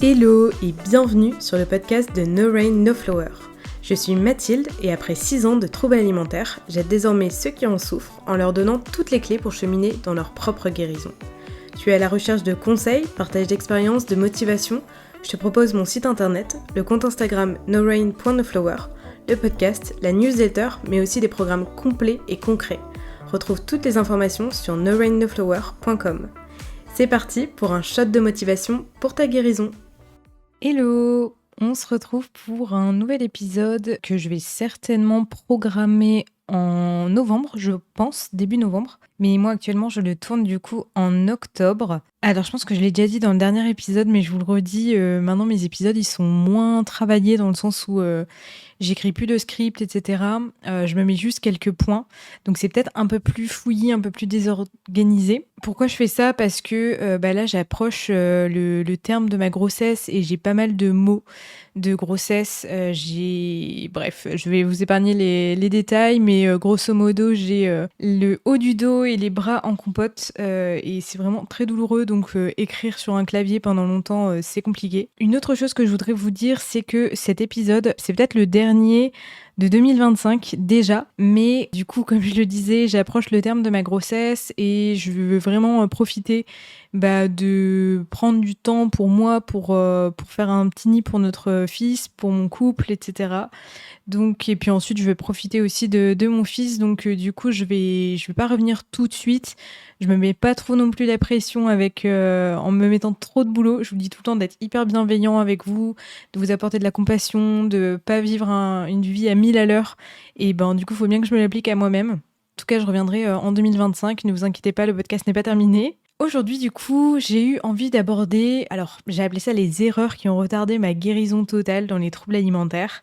Hello et bienvenue sur le podcast de No Rain No Flower. Je suis Mathilde et après 6 ans de troubles alimentaires, j'aide désormais ceux qui en souffrent en leur donnant toutes les clés pour cheminer dans leur propre guérison. Tu es à la recherche de conseils, partage d'expériences, de motivation. Je te propose mon site internet, le compte Instagram norain.noflower, le podcast, la newsletter, mais aussi des programmes complets et concrets. Retrouve toutes les informations sur norainnoflower.com. C'est parti pour un shot de motivation pour ta guérison. Hello! On se retrouve pour un nouvel épisode que je vais certainement programmer en novembre, je pense, début novembre. Mais moi actuellement je le tourne du coup en octobre. Alors je pense que je l'ai déjà dit dans le dernier épisode, mais je vous le redis, maintenant mes épisodes ils sont moins travaillés dans le sens où j'écris plus de script, etc. Je me mets juste quelques points. Donc c'est peut-être un peu plus fouillis, un peu plus désorganisé. Pourquoi je fais ça? Parce que là j'approche le terme de ma grossesse et j'ai pas mal de mots de grossesse. Bref, je vais vous épargner les détails, mais grosso modo j'ai le haut du dos et les bras en compote et c'est vraiment très douloureux. Donc écrire sur un clavier pendant longtemps, c'est compliqué. Une autre chose que je voudrais vous dire, c'est que cet épisode, c'est peut-être le dernier de 2025 déjà, mais du coup comme je le disais, j'approche le terme de ma grossesse et je veux vraiment profiter de prendre du temps pour moi, pour faire un petit nid pour notre fils, pour mon couple, etc. Donc, et puis ensuite je vais profiter aussi de mon fils, donc du coup je vais pas revenir tout de suite. Je me mets pas trop non plus la pression en me mettant trop de boulot. Je vous dis tout le temps d'être hyper bienveillant avec vous, de vous apporter de la compassion, de pas vivre une vie à 1000 à l'heure. Et du coup, il faut bien que je me l'applique à moi-même. En tout cas, je reviendrai en 2025. Ne vous inquiétez pas, le podcast n'est pas terminé. Aujourd'hui, du coup, j'ai eu envie d'aborder, alors j'ai appelé ça les erreurs qui ont retardé ma guérison totale dans les troubles alimentaires.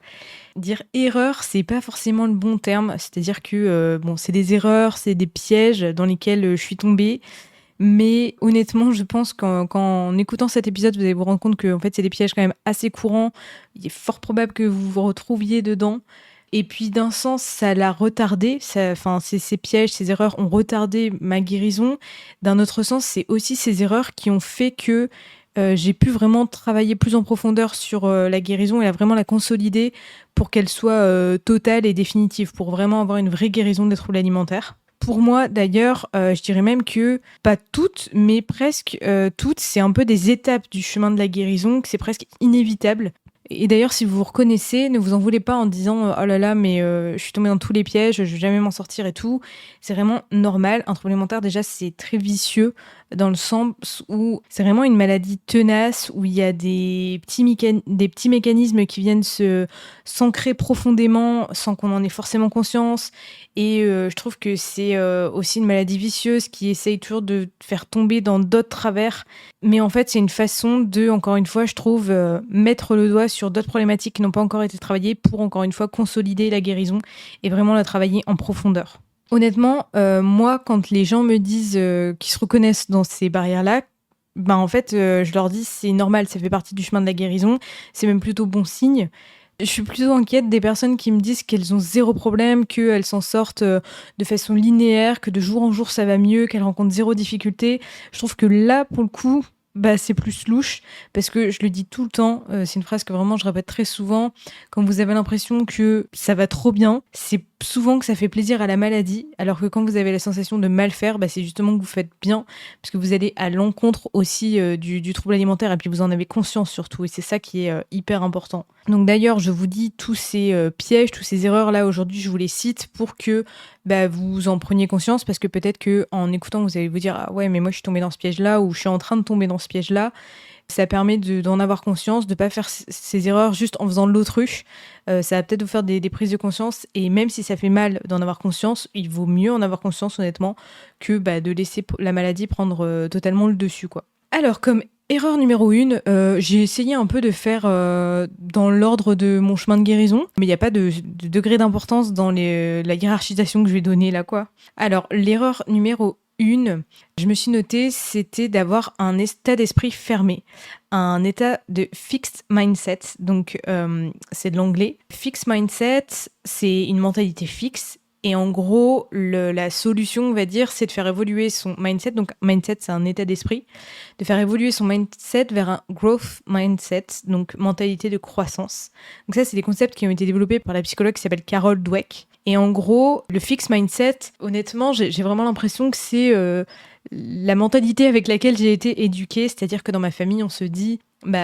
Dire erreur, c'est pas forcément le bon terme, c'est-à-dire que c'est des erreurs, c'est des pièges dans lesquels je suis tombée. Mais honnêtement, je pense qu'en écoutant cet épisode, vous allez vous rendre compte que en fait, c'est des pièges quand même assez courants. Il est fort probable que vous vous retrouviez dedans. Et puis d'un sens, ça l'a retardé. Ces pièges, ces erreurs ont retardé ma guérison. D'un autre sens, c'est aussi ces erreurs qui ont fait que j'ai pu vraiment travailler plus en profondeur sur la guérison et vraiment la consolider pour qu'elle soit totale et définitive, pour vraiment avoir une vraie guérison des troubles alimentaires. Pour moi, d'ailleurs, je dirais même que, pas toutes, mais presque toutes, c'est un peu des étapes du chemin de la guérison, que c'est presque inévitable. Et d'ailleurs, si vous vous reconnaissez, ne vous en voulez pas en disant « Oh là là, mais je suis tombée dans tous les pièges, je vais jamais m'en sortir et tout ». C'est vraiment normal. Un trouble alimentaire, déjà, c'est très vicieux dans le sens où c'est vraiment une maladie tenace, où il y a des petits mécanismes qui viennent s'ancrer profondément sans qu'on en ait forcément conscience. Et je trouve que c'est aussi une maladie vicieuse qui essaye toujours de te faire tomber dans d'autres travers. Mais en fait, c'est une façon de, encore une fois, je trouve, mettre le doigt sur d'autres problématiques qui n'ont pas encore été travaillées pour, encore une fois, consolider la guérison et vraiment la travailler en profondeur. Honnêtement, moi, quand les gens me disent qu'ils se reconnaissent dans ces barrières-là, en fait, je leur dis c'est normal, ça fait partie du chemin de la guérison, c'est même plutôt bon signe. Je suis plutôt inquiète des personnes qui me disent qu'elles ont zéro problème, qu'elles s'en sortent de façon linéaire, que de jour en jour ça va mieux, qu'elles rencontrent zéro difficulté. Je trouve que là, pour le coup, c'est plus louche, parce que je le dis tout le temps, c'est une phrase que vraiment je répète très souvent, quand vous avez l'impression que ça va trop bien, c'est souvent que ça fait plaisir à la maladie, alors que quand vous avez la sensation de mal faire, c'est justement que vous faites bien, parce que vous allez à l'encontre aussi du trouble alimentaire, et puis vous en avez conscience surtout, et c'est ça qui est hyper important. Donc d'ailleurs, je vous dis tous ces pièges, toutes ces erreurs là aujourd'hui, je vous les cite pour que vous en preniez conscience, parce que peut-être qu'en écoutant, vous allez vous dire « Ah ouais, mais moi je suis tombée dans ce piège-là » ou « Je suis en train de tomber dans ce piège-là ». Ça permet d'en avoir conscience, de ne pas faire ces erreurs juste en faisant de l'autruche. Ça va peut-être vous faire des prises de conscience, et même si ça fait mal d'en avoir conscience, il vaut mieux en avoir conscience honnêtement que de laisser la maladie prendre totalement le dessus, quoi. Alors, comme erreur numéro 1, j'ai essayé un peu de faire dans l'ordre de mon chemin de guérison, mais il n'y a pas de degré d'importance dans la hiérarchisation que je vais donner là, quoi. Alors, l'erreur numéro 1, je me suis notée, c'était d'avoir un état d'esprit fermé, un état de fixed mindset, donc c'est de l'anglais. Fixed mindset, c'est une mentalité fixe, Et en gros, la solution, on va dire, c'est de faire évoluer son mindset. Donc, mindset, c'est un état d'esprit. De faire évoluer son mindset vers un growth mindset, donc mentalité de croissance. Donc ça, c'est des concepts qui ont été développés par la psychologue qui s'appelle Carol Dweck. Et en gros, le fixed mindset, honnêtement, j'ai vraiment l'impression que c'est la mentalité avec laquelle j'ai été éduquée. C'est-à-dire que dans ma famille, on se dit,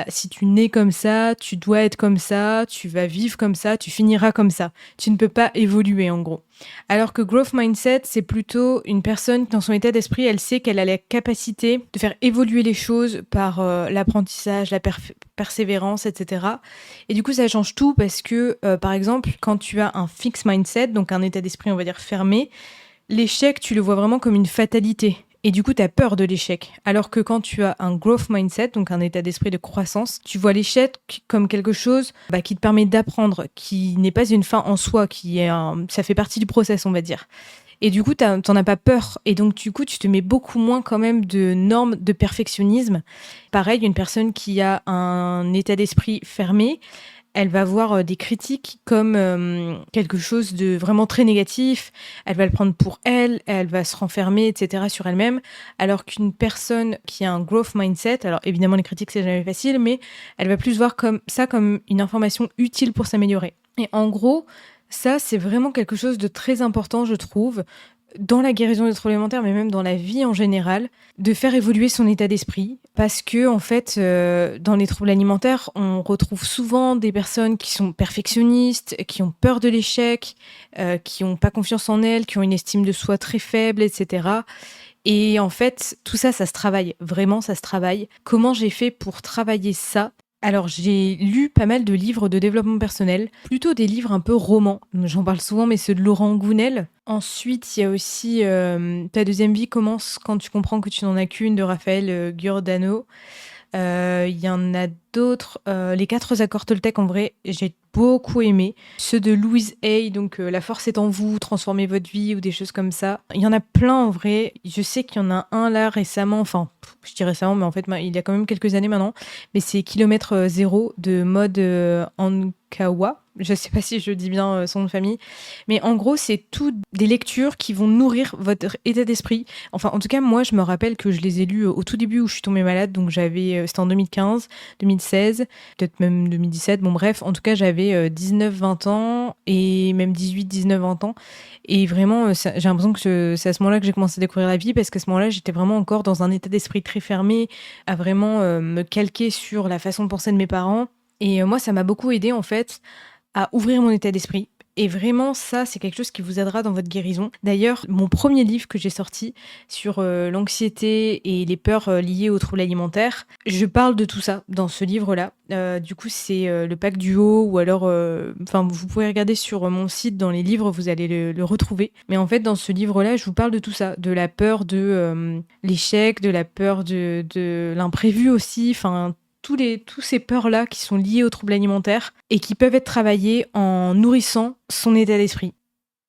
si tu nais comme ça, tu dois être comme ça, tu vas vivre comme ça, tu finiras comme ça. Tu ne peux pas évoluer, en gros. Alors que growth mindset, c'est plutôt une personne qui, dans son état d'esprit, elle sait qu'elle a la capacité de faire évoluer les choses par l'apprentissage, la persévérance, etc. Et du coup, ça change tout parce que, par exemple, quand tu as un fixed mindset, donc un état d'esprit, on va dire, fermé, l'échec, tu le vois vraiment comme une fatalité. Et du coup, tu as peur de l'échec. Alors que quand tu as un growth mindset, donc un état d'esprit de croissance, tu vois l'échec comme quelque chose qui te permet d'apprendre, qui n'est pas une fin en soi, ça fait partie du process, on va dire. Et du coup, t'en as pas peur. Et donc, du coup, tu te mets beaucoup moins quand même de normes de perfectionnisme. Pareil, une personne qui a un état d'esprit fermé, elle va voir des critiques comme quelque chose de vraiment très négatif, elle va le prendre pour elle, elle va se renfermer, etc. sur elle-même, alors qu'une personne qui a un growth mindset, alors évidemment les critiques c'est jamais facile, mais elle va plus voir comme ça comme une information utile pour s'améliorer. Et en gros, ça c'est vraiment quelque chose de très important je trouve, dans la guérison des troubles alimentaires, mais même dans la vie en général, de faire évoluer son état d'esprit. Parce que, en fait, dans les troubles alimentaires, on retrouve souvent des personnes qui sont perfectionnistes, qui ont peur de l'échec, qui n'ont pas confiance en elles, qui ont une estime de soi très faible, etc. Et en fait, tout ça, ça se travaille. Vraiment, ça se travaille. Comment j'ai fait pour travailler ça ? Alors, j'ai lu pas mal de livres de développement personnel, plutôt des livres un peu romans. J'en parle souvent, mais ceux de Laurent Gounel. Ensuite, il y a aussi Ta deuxième vie commence quand tu comprends que tu n'en as qu'une de Raphaël Giordano. Il y en a d'autres. Les 4 accords Toltec, en vrai, j'ai beaucoup aimé. Ceux de Louise Hay, donc La force est en vous, transformez votre vie ou des choses comme ça. Il y en a plein en vrai. Je sais qu'il y en a un là récemment, enfin, je dis récemment, mais en fait, il y a quand même quelques années maintenant. Mais c'est Kilomètre Zéro de Maud Ankawa. Je sais pas si je dis bien son nom de famille. Mais en gros, c'est toutes des lectures qui vont nourrir votre état d'esprit. Enfin, en tout cas, moi, je me rappelle que je les ai lues au tout début où je suis tombée malade. Donc, c'était en 2015, 2016, peut-être même 2017. Bon, bref, en tout cas, j'avais 19-20 ans et même 18-19-20 ans. Et vraiment, j'ai l'impression que c'est à ce moment-là que j'ai commencé à découvrir la vie parce qu'à ce moment-là, j'étais vraiment encore dans un état d'esprit très fermé, à vraiment me calquer sur la façon de penser de mes parents. Et moi, ça m'a beaucoup aidée, en fait, à ouvrir mon état d'esprit. Et vraiment, ça, c'est quelque chose qui vous aidera dans votre guérison. D'ailleurs, mon premier livre que j'ai sorti sur l'anxiété et les peurs liées aux troubles alimentaires, je parle de tout ça dans ce livre-là. Du coup, c'est le pack duo ou alors... vous pouvez regarder sur mon site, dans les livres, vous allez le retrouver. Mais en fait, dans ce livre-là, je vous parle de tout ça. De la peur de l'échec, de la peur de l'imprévu aussi, enfin... tous ces peurs-là qui sont liées aux troubles alimentaires et qui peuvent être travaillées en nourrissant son état d'esprit.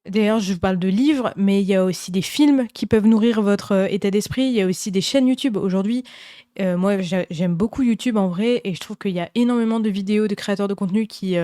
D'ailleurs, je vous parle de livres, mais il y a aussi des films qui peuvent nourrir votre état d'esprit. Il y a aussi des chaînes YouTube. Aujourd'hui, moi, j'aime beaucoup YouTube en vrai, et je trouve qu'il y a énormément de vidéos de créateurs de contenu qui...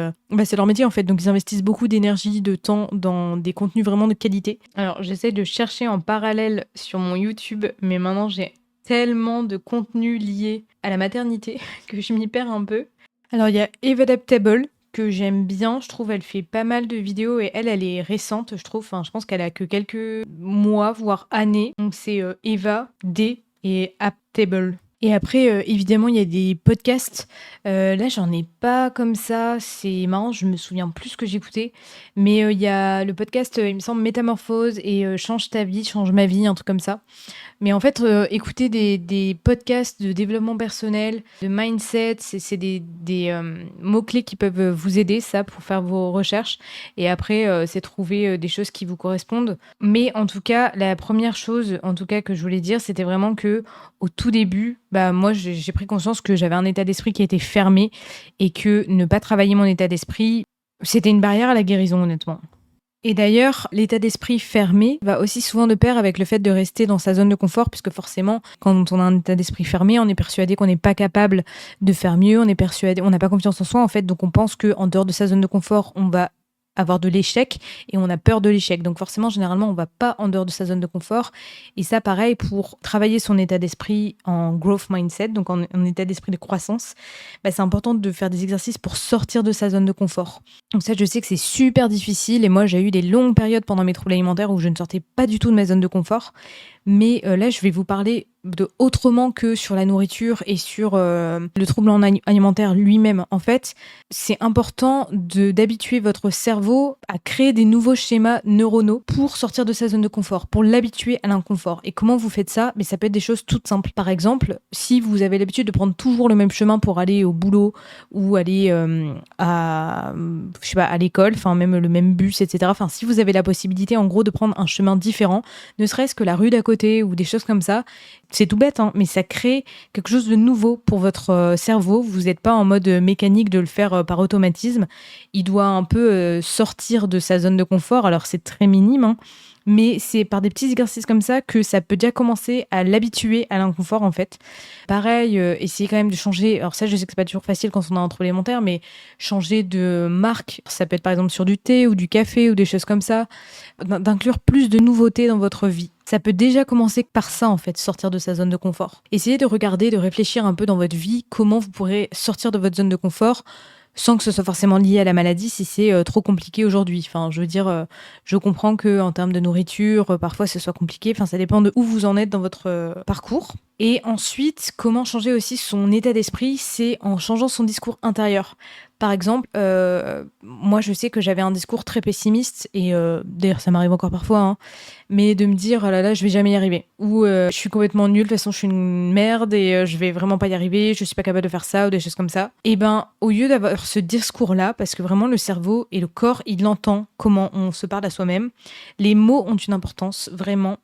c'est leur métier en fait, donc ils investissent beaucoup d'énergie, de temps dans des contenus vraiment de qualité. Alors, j'essaie de chercher en parallèle sur mon YouTube, mais maintenant j'ai tellement de contenu lié à la maternité que je m'y perds un peu. Alors, il y a Eve Adaptable, que j'aime bien. Je trouve elle fait pas mal de vidéos et elle est récente, je trouve. Enfin, je pense qu'elle a que quelques mois, voire années. Donc, c'est Eva D et Aptable. Et après, évidemment, il y a des podcasts. Là, j'en ai pas comme ça. C'est marrant, je me souviens plus ce que j'écoutais. Mais il y a le podcast, il me semble, Métamorphose et Change ta vie, change ma vie, un truc comme ça. Mais en fait, écouter des podcasts de développement personnel, de mindset, c'est des mots-clés qui peuvent vous aider, ça, pour faire vos recherches. Et après, c'est trouver des choses qui vous correspondent. Mais en tout cas, la première chose, en tout cas, que je voulais dire, c'était vraiment que au tout début, moi, j'ai pris conscience que j'avais un état d'esprit qui était fermé et que ne pas travailler mon état d'esprit, c'était une barrière à la guérison, honnêtement. Et d'ailleurs, l'état d'esprit fermé va aussi souvent de pair avec le fait de rester dans sa zone de confort, puisque forcément, quand on a un état d'esprit fermé, on est persuadé qu'on n'est pas capable de faire mieux, on n'a pas confiance en soi en fait, donc on pense qu'en dehors de sa zone de confort, on va avoir de l'échec et on a peur de l'échec. Donc forcément, généralement, on va pas en dehors de sa zone de confort. Et ça, pareil, pour travailler son état d'esprit en growth mindset, donc en état d'esprit de croissance, c'est important de faire des exercices pour sortir de sa zone de confort. Donc ça, je sais que c'est super difficile et moi, j'ai eu des longues périodes pendant mes troubles alimentaires où je ne sortais pas du tout de ma zone de confort. Mais là, je vais vous parler de autrement que sur la nourriture et sur le trouble alimentaire lui-même. En fait, c'est important d'habituer votre cerveau à créer des nouveaux schémas neuronaux pour sortir de sa zone de confort, pour l'habituer à l'inconfort. Et comment vous faites ça? Mais ça peut être des choses toutes simples. Par exemple, si vous avez l'habitude de prendre toujours le même chemin pour aller au boulot ou aller à l'école, enfin même le même bus, etc. Enfin, si vous avez la possibilité, en gros, de prendre un chemin différent, ne serait-ce que la rue d'à côté ou des choses comme ça, c'est tout bête, hein, mais ça crée quelque chose de nouveau pour votre cerveau. Vous n'êtes pas en mode mécanique de le faire par automatisme. Il doit un peu sortir de sa zone de confort. Alors, c'est très minime, hein, mais c'est par des petits exercices comme ça que ça peut déjà commencer à l'habituer à l'inconfort, en fait. Pareil, essayez quand même de changer. Alors ça, je sais que c'est pas toujours facile quand on a un trouble alimentaire, mais changer de marque. Ça peut être par exemple sur du thé ou du café ou des choses comme ça. D'inclure plus de nouveautés dans votre vie. Ça peut déjà commencer par ça, en fait, sortir de sa zone de confort. Essayez de regarder, de réfléchir un peu dans votre vie, comment vous pourrez sortir de votre zone de confort sans que ce soit forcément lié à la maladie si c'est trop compliqué aujourd'hui. Enfin, je veux dire, je comprends qu'en termes de nourriture, parfois ce soit compliqué. Enfin, ça dépend de où vous en êtes dans votre parcours. Et ensuite, comment changer aussi son état d'esprit, c'est en changeant son discours intérieur. Par exemple, moi je sais que j'avais un discours très pessimiste et d'ailleurs ça m'arrive encore parfois, hein, mais de me dire oh là là je vais jamais y arriver ou je suis complètement nulle, de toute façon je suis une merde et je vais vraiment pas y arriver, je suis pas capable de faire ça ou des choses comme ça. Et ben au lieu d'avoir ce discours-là, parce que vraiment le cerveau et le corps il entend comment on se parle à soi-même, les mots ont une importance vraiment.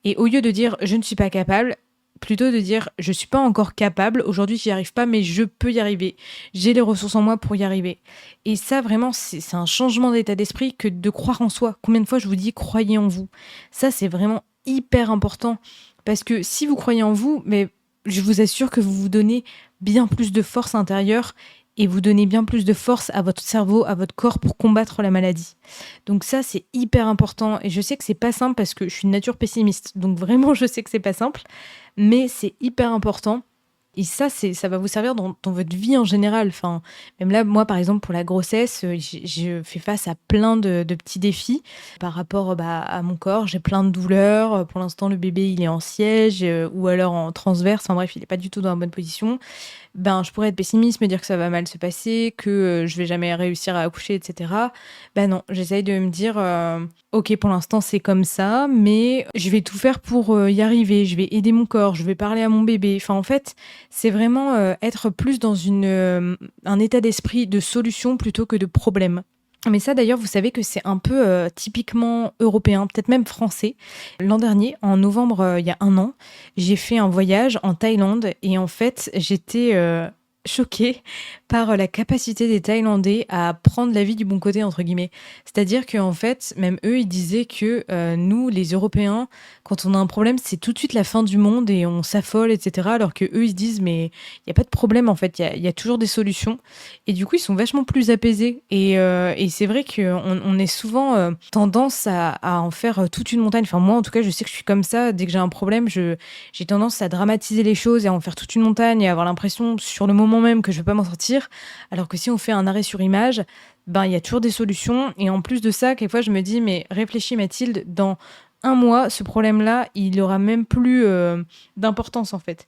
Et au lieu de dire je ne suis pas capable, plutôt de dire je suis pas encore capable, aujourd'hui j'y arrive pas mais je peux y arriver, j'ai les ressources en moi pour y arriver. Et ça vraiment c'est un changement d'état d'esprit que de croire en soi. Combien de fois je vous dis croyez en vous, ça c'est vraiment hyper important parce que si vous croyez en vous, mais je vous assure que vous vous donnez bien plus de force intérieure et vous donnez bien plus de force à votre cerveau, à votre corps pour combattre la maladie. Donc ça, c'est hyper important. Et je sais que c'est pas simple parce que je suis de nature pessimiste. Donc vraiment, je sais que c'est pas simple. Mais c'est hyper important. Et ça, ça va vous servir dans votre vie en général. Enfin, même là, moi, par exemple, pour la grossesse, je fais face à plein de petits défis par rapport à mon corps. J'ai plein de douleurs. Pour l'instant, le bébé, il est en siège ou alors en transverse. Enfin bref, il n'est pas du tout dans la bonne position. Je pourrais être pessimiste, me dire que ça va mal se passer, que je vais jamais réussir à accoucher, etc. Non, j'essaye de me dire, ok, pour l'instant c'est comme ça, mais je vais tout faire pour y arriver, je vais aider mon corps, je vais parler à mon bébé. Enfin, en fait, c'est vraiment être plus dans un état d'esprit de solution plutôt que de problème. Mais ça d'ailleurs, vous savez que c'est un peu typiquement européen, peut-être même français. L'an dernier, en novembre, il y a 1 an, j'ai fait un voyage en Thaïlande et en fait, j'étais choquée par la capacité des Thaïlandais à prendre la vie du bon côté, entre guillemets. C'est-à-dire qu'en fait, même eux, ils disaient que nous, les Européens, quand on a un problème, c'est tout de suite la fin du monde et on s'affole, etc. Alors que eux, ils se disent, mais il n'y a pas de problème, en fait, il y a toujours des solutions. Et du coup, ils sont vachement plus apaisés. Et c'est vrai qu'on est souvent tendance à en faire toute une montagne. Enfin, moi, en tout cas, je sais que je suis comme ça. Dès que j'ai un problème, j'ai tendance à dramatiser les choses et à en faire toute une montagne et à avoir l'impression, sur le moment même, que je ne vais pas m'en sortir. Alors que si on fait un arrêt sur image, il y a toujours des solutions. Et en plus de ça, quelquefois, je me dis, mais réfléchis Mathilde, dans 1 mois, ce problème-là, il n'aura même plus d'importance en fait.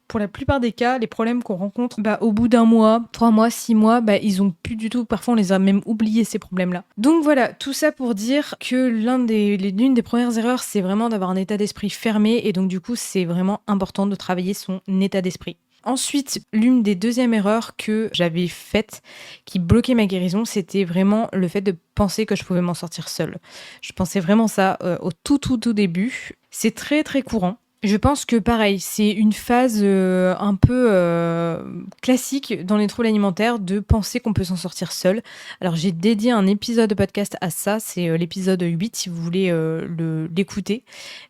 Pour la plupart des cas, les problèmes qu'on rencontre, au bout d'1 mois, 3 mois, 6 mois, ils ont plus du tout, parfois on les a même oubliés ces problèmes-là. Donc voilà, tout ça pour dire que l'une des premières erreurs, c'est vraiment d'avoir un état d'esprit fermé et donc du coup, c'est vraiment important de travailler son état d'esprit. Ensuite, l'une des deuxièmes erreurs que j'avais faites qui bloquait ma guérison, c'était vraiment le fait de penser que je pouvais m'en sortir seule. Je pensais vraiment ça au tout début. C'est très très courant. Je pense que pareil, c'est une phase, un peu, classique dans les troubles alimentaires de penser qu'on peut s'en sortir seul. Alors j'ai dédié un épisode de podcast à ça, c'est, l'épisode 8 si vous voulez, l'écouter.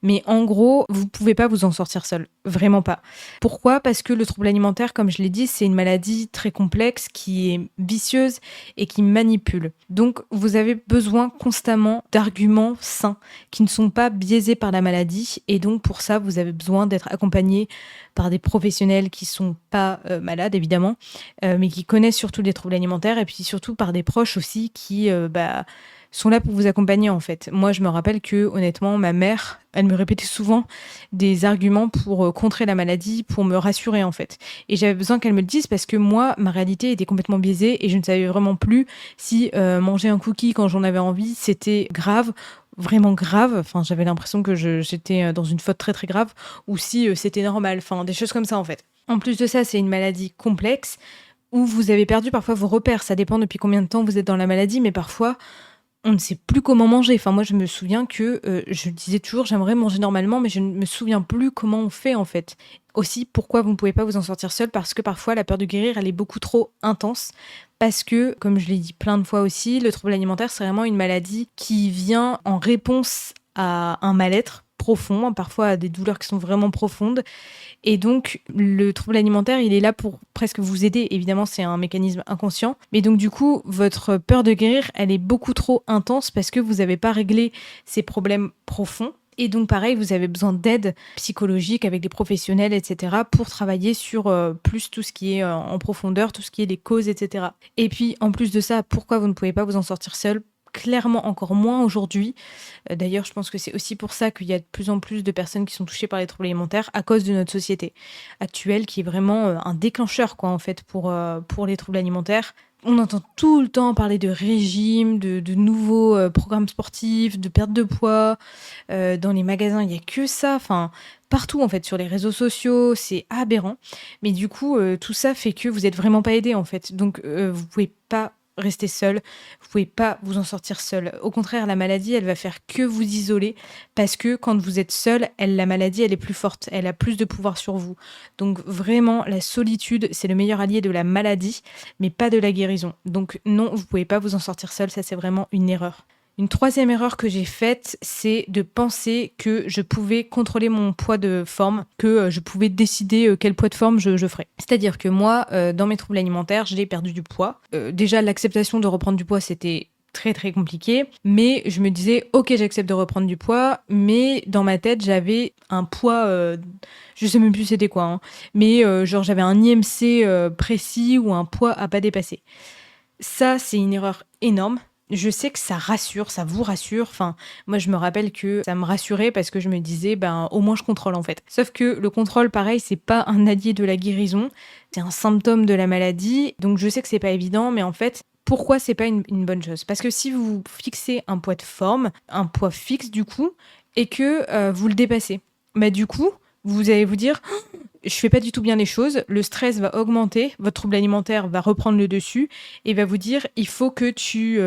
Mais en gros, vous pouvez pas vous en sortir seul, vraiment pas. Pourquoi? Parce que le trouble alimentaire, comme je l'ai dit, c'est une maladie très complexe qui est vicieuse et qui manipule. Donc vous avez besoin constamment d'arguments sains qui ne sont pas biaisés par la maladie et donc pour ça, vous avez besoin d'être accompagné par des professionnels qui sont pas malades évidemment, mais qui connaissent surtout les troubles alimentaires et puis surtout par des proches aussi qui sont là pour vous accompagner en fait. Moi, je me rappelle que honnêtement, ma mère, elle me répétait souvent des arguments pour contrer la maladie, pour me rassurer en fait. Et j'avais besoin qu'elle me le dise parce que moi, ma réalité était complètement biaisée et je ne savais vraiment plus si manger un cookie quand j'en avais envie, c'était grave, vraiment grave. Enfin, j'avais l'impression que j'étais dans une faute très très grave ou si c'était normal. Enfin, des choses comme ça en fait. En plus de ça, c'est une maladie complexe où vous avez perdu parfois vos repères. Ça dépend depuis combien de temps vous êtes dans la maladie, mais parfois on ne sait plus comment manger. Enfin, moi, je me souviens que je disais toujours, j'aimerais manger normalement, mais je ne me souviens plus comment on fait, en fait. Aussi, pourquoi vous ne pouvez pas vous en sortir seul? Parce que parfois, la peur de guérir, elle est beaucoup trop intense. Parce que, comme je l'ai dit plein de fois aussi, le trouble alimentaire, c'est vraiment une maladie qui vient en réponse à un mal-être profond, parfois à des douleurs qui sont vraiment profondes. Et donc, le trouble alimentaire, il est là pour presque vous aider. Évidemment, c'est un mécanisme inconscient. Mais donc, du coup, votre peur de guérir, elle est beaucoup trop intense parce que vous n'avez pas réglé ces problèmes profonds. Et donc, pareil, vous avez besoin d'aide psychologique avec des professionnels, etc., pour travailler sur plus tout ce qui est en profondeur, tout ce qui est les causes, etc. Et puis, en plus de ça, pourquoi vous ne pouvez pas vous en sortir seul? Clairement encore moins aujourd'hui. D'ailleurs, je pense que c'est aussi pour ça qu'il y a de plus en plus de personnes qui sont touchées par les troubles alimentaires à cause de notre société actuelle qui est vraiment un déclencheur quoi en fait pour les troubles alimentaires. On entend tout le temps parler de régime, de nouveaux programmes sportifs, de perte de poids. Dans les magasins, il n'y a que ça. Enfin, partout en fait, sur les réseaux sociaux, c'est aberrant. Mais du coup, tout ça fait que vous n'êtes vraiment pas aidé en fait. Donc, vous pouvez pas rester seul, vous pouvez pas vous en sortir seul. Au contraire, la maladie, elle va faire que vous isoler parce que quand vous êtes seul, la maladie, elle est plus forte, elle a plus de pouvoir sur vous. Donc vraiment, la solitude, c'est le meilleur allié de la maladie, mais pas de la guérison. Donc non, vous pouvez pas vous en sortir seul, ça c'est vraiment une erreur. Une troisième erreur que j'ai faite, c'est de penser que je pouvais contrôler mon poids de forme, que je pouvais décider quel poids de forme je ferais. C'est-à-dire que moi, dans mes troubles alimentaires, j'ai perdu du poids. Déjà, l'acceptation de reprendre du poids, c'était très très compliqué, mais je me disais ok j'accepte de reprendre du poids, mais dans ma tête j'avais un poids, je sais même plus c'était quoi, hein, mais genre j'avais un IMC précis ou un poids à pas dépasser. Ça c'est une erreur énorme. Je sais que ça rassure, ça vous rassure. Enfin, moi, je me rappelle que ça me rassurait parce que je me disais, ben, au moins, je contrôle, en fait. Sauf que le contrôle, pareil, c'est pas un allié de la guérison. C'est un symptôme de la maladie. Donc, je sais que c'est pas évident, mais en fait, pourquoi c'est pas une bonne chose? Parce que si vous fixez un poids de forme, un poids fixe, du coup, et que vous le dépassez, bah, du coup, vous allez vous dire, je fais pas du tout bien les choses, le stress va augmenter, votre trouble alimentaire va reprendre le dessus et va vous dire il faut que tu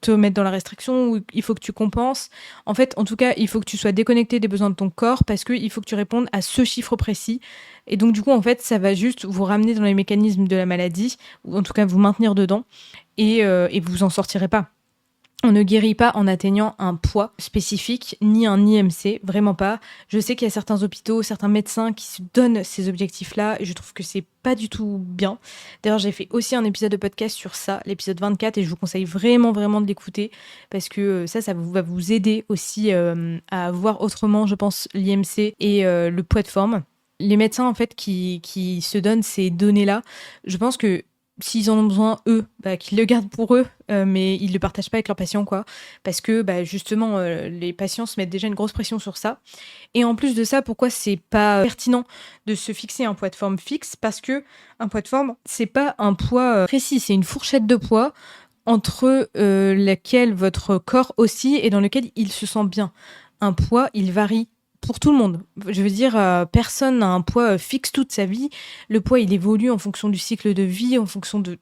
te mettes dans la restriction ou il faut que tu compenses. En fait, en tout cas, il faut que tu sois déconnecté des besoins de ton corps parce qu'il faut que tu répondes à ce chiffre précis. Et donc, du coup, en fait, ça va juste vous ramener dans les mécanismes de la maladie ou en tout cas vous maintenir dedans et vous en sortirez pas. On ne guérit pas en atteignant un poids spécifique, ni un IMC, vraiment pas. Je sais qu'il y a certains hôpitaux, certains médecins qui se donnent ces objectifs-là, et je trouve que c'est pas du tout bien. D'ailleurs, j'ai fait aussi un épisode de podcast sur ça, l'épisode 24, et je vous conseille vraiment, vraiment de l'écouter, parce que ça va vous aider aussi à voir autrement, je pense, l'IMC et le poids de forme. Les médecins, en fait, qui se donnent ces données-là, je pense que s'ils en ont besoin, eux, qu'ils le gardent pour eux, mais ils le partagent pas avec leurs patients, quoi. Parce que, justement, les patients se mettent déjà une grosse pression sur ça. Et en plus de ça, pourquoi c'est pas pertinent de se fixer un poids de forme fixe? Parce que un poids de forme, c'est pas un poids précis, c'est une fourchette de poids entre laquelle votre corps oscille et dans lequel il se sent bien. Un poids, il varie pour tout le monde. Je veux dire, personne n'a un poids fixe toute sa vie. Le poids, il évolue en fonction du cycle de vie, en fonction de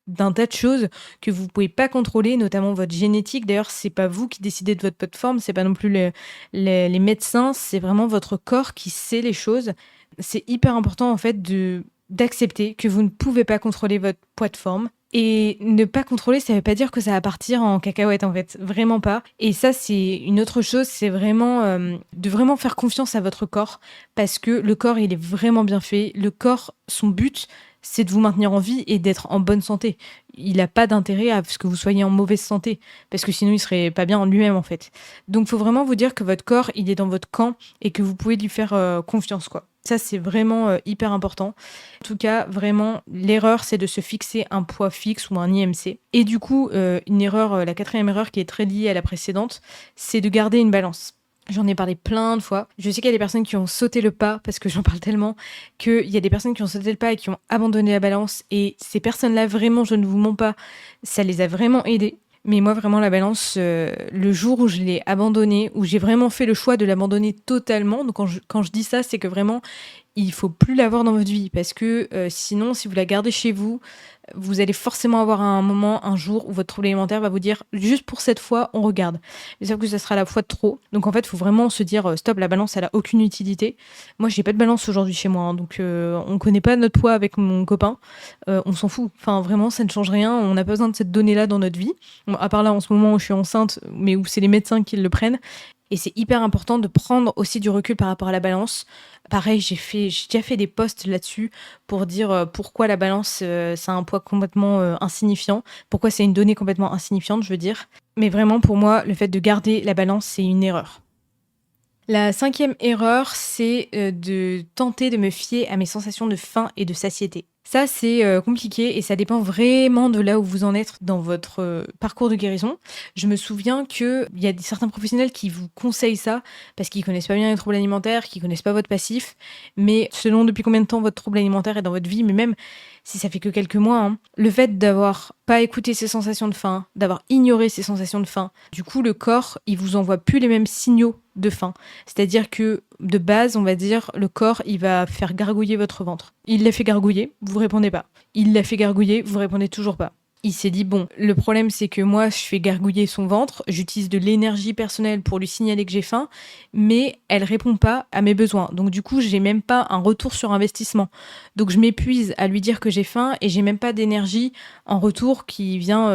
d'un tas de choses que vous pouvez pas contrôler, notamment votre génétique. D'ailleurs, c'est pas vous qui décidez de votre plateforme, c'est pas non plus les médecins, c'est vraiment votre corps qui sait les choses. C'est hyper important en fait d'accepter que vous ne pouvez pas contrôler votre poids de forme. Et ne pas contrôler, ça veut pas dire que ça va partir en cacahuète en fait, vraiment pas. Et ça, c'est une autre chose, c'est vraiment de vraiment faire confiance à votre corps, parce que le corps, il est vraiment bien fait. Le corps, son but, c'est de vous maintenir en vie et d'être en bonne santé. Il n'a pas d'intérêt à ce que vous soyez en mauvaise santé, parce que sinon il serait pas bien en lui-même en fait. Donc il faut vraiment vous dire que votre corps, il est dans votre camp et que vous pouvez lui faire confiance quoi. Ça, c'est vraiment hyper important. En tout cas, vraiment, l'erreur, c'est de se fixer un poids fixe ou un IMC. Et du coup, une erreur, la quatrième erreur qui est très liée à la précédente, c'est de garder une balance. J'en ai parlé plein de fois. Je sais qu'il y a des personnes qui ont sauté le pas, parce que j'en parle tellement, qu'il y a des personnes qui ont sauté le pas et qui ont abandonné la balance. Et ces personnes-là, vraiment, je ne vous mens pas, ça les a vraiment aidées. Mais moi, vraiment, la balance, le jour où je l'ai abandonnée, où j'ai vraiment fait le choix de l'abandonner totalement, donc quand je dis ça, c'est que vraiment, il faut plus l'avoir dans votre vie, parce que sinon, si vous la gardez chez vous, vous allez forcément avoir un moment, un jour, où votre trouble alimentaire va vous dire, juste pour cette fois, on regarde. Mais sauf que ça sera la fois de trop. Donc en fait, il faut vraiment se dire, stop, la balance, elle a aucune utilité. Moi, j'ai pas de balance aujourd'hui chez moi, hein, donc on connaît pas notre poids avec mon copain. On s'en fout. Enfin, vraiment, ça ne change rien. On n'a pas besoin de cette donnée-là dans notre vie. Bon, à part là, en ce moment où je suis enceinte, mais où c'est les médecins qui le prennent. Et c'est hyper important de prendre aussi du recul par rapport à la balance. Pareil, j'ai déjà fait des posts là-dessus pour dire pourquoi la balance, c'est un poids complètement insignifiant. Pourquoi c'est une donnée complètement insignifiante, je veux dire. Mais vraiment, pour moi, le fait de garder la balance, c'est une erreur. La cinquième erreur, c'est de tenter de me fier à mes sensations de faim et de satiété. Ça, c'est compliqué et ça dépend vraiment de là où vous en êtes dans votre parcours de guérison. Je me souviens qu'il y a certains professionnels qui vous conseillent ça parce qu'ils connaissent pas bien les troubles alimentaires, qu'ils connaissent pas votre passif, mais selon depuis combien de temps votre trouble alimentaire est dans votre vie, mais même si ça fait que quelques mois, hein, le fait d'avoir pas écouté ses sensations de faim, d'avoir ignoré ses sensations de faim, du coup, le corps, il vous envoie plus les mêmes signaux de faim. C'est-à-dire que, de base, on va dire, le corps, il va faire gargouiller votre ventre. Il l'a fait gargouiller, vous répondez pas. Il l'a fait gargouiller, vous répondez toujours pas. Il s'est dit, bon, le problème c'est que moi je fais gargouiller son ventre, j'utilise de l'énergie personnelle pour lui signaler que j'ai faim, mais elle répond pas à mes besoins. Donc du coup, j'ai même pas un retour sur investissement. Donc je m'épuise à lui dire que j'ai faim et j'ai même pas d'énergie en retour qui vient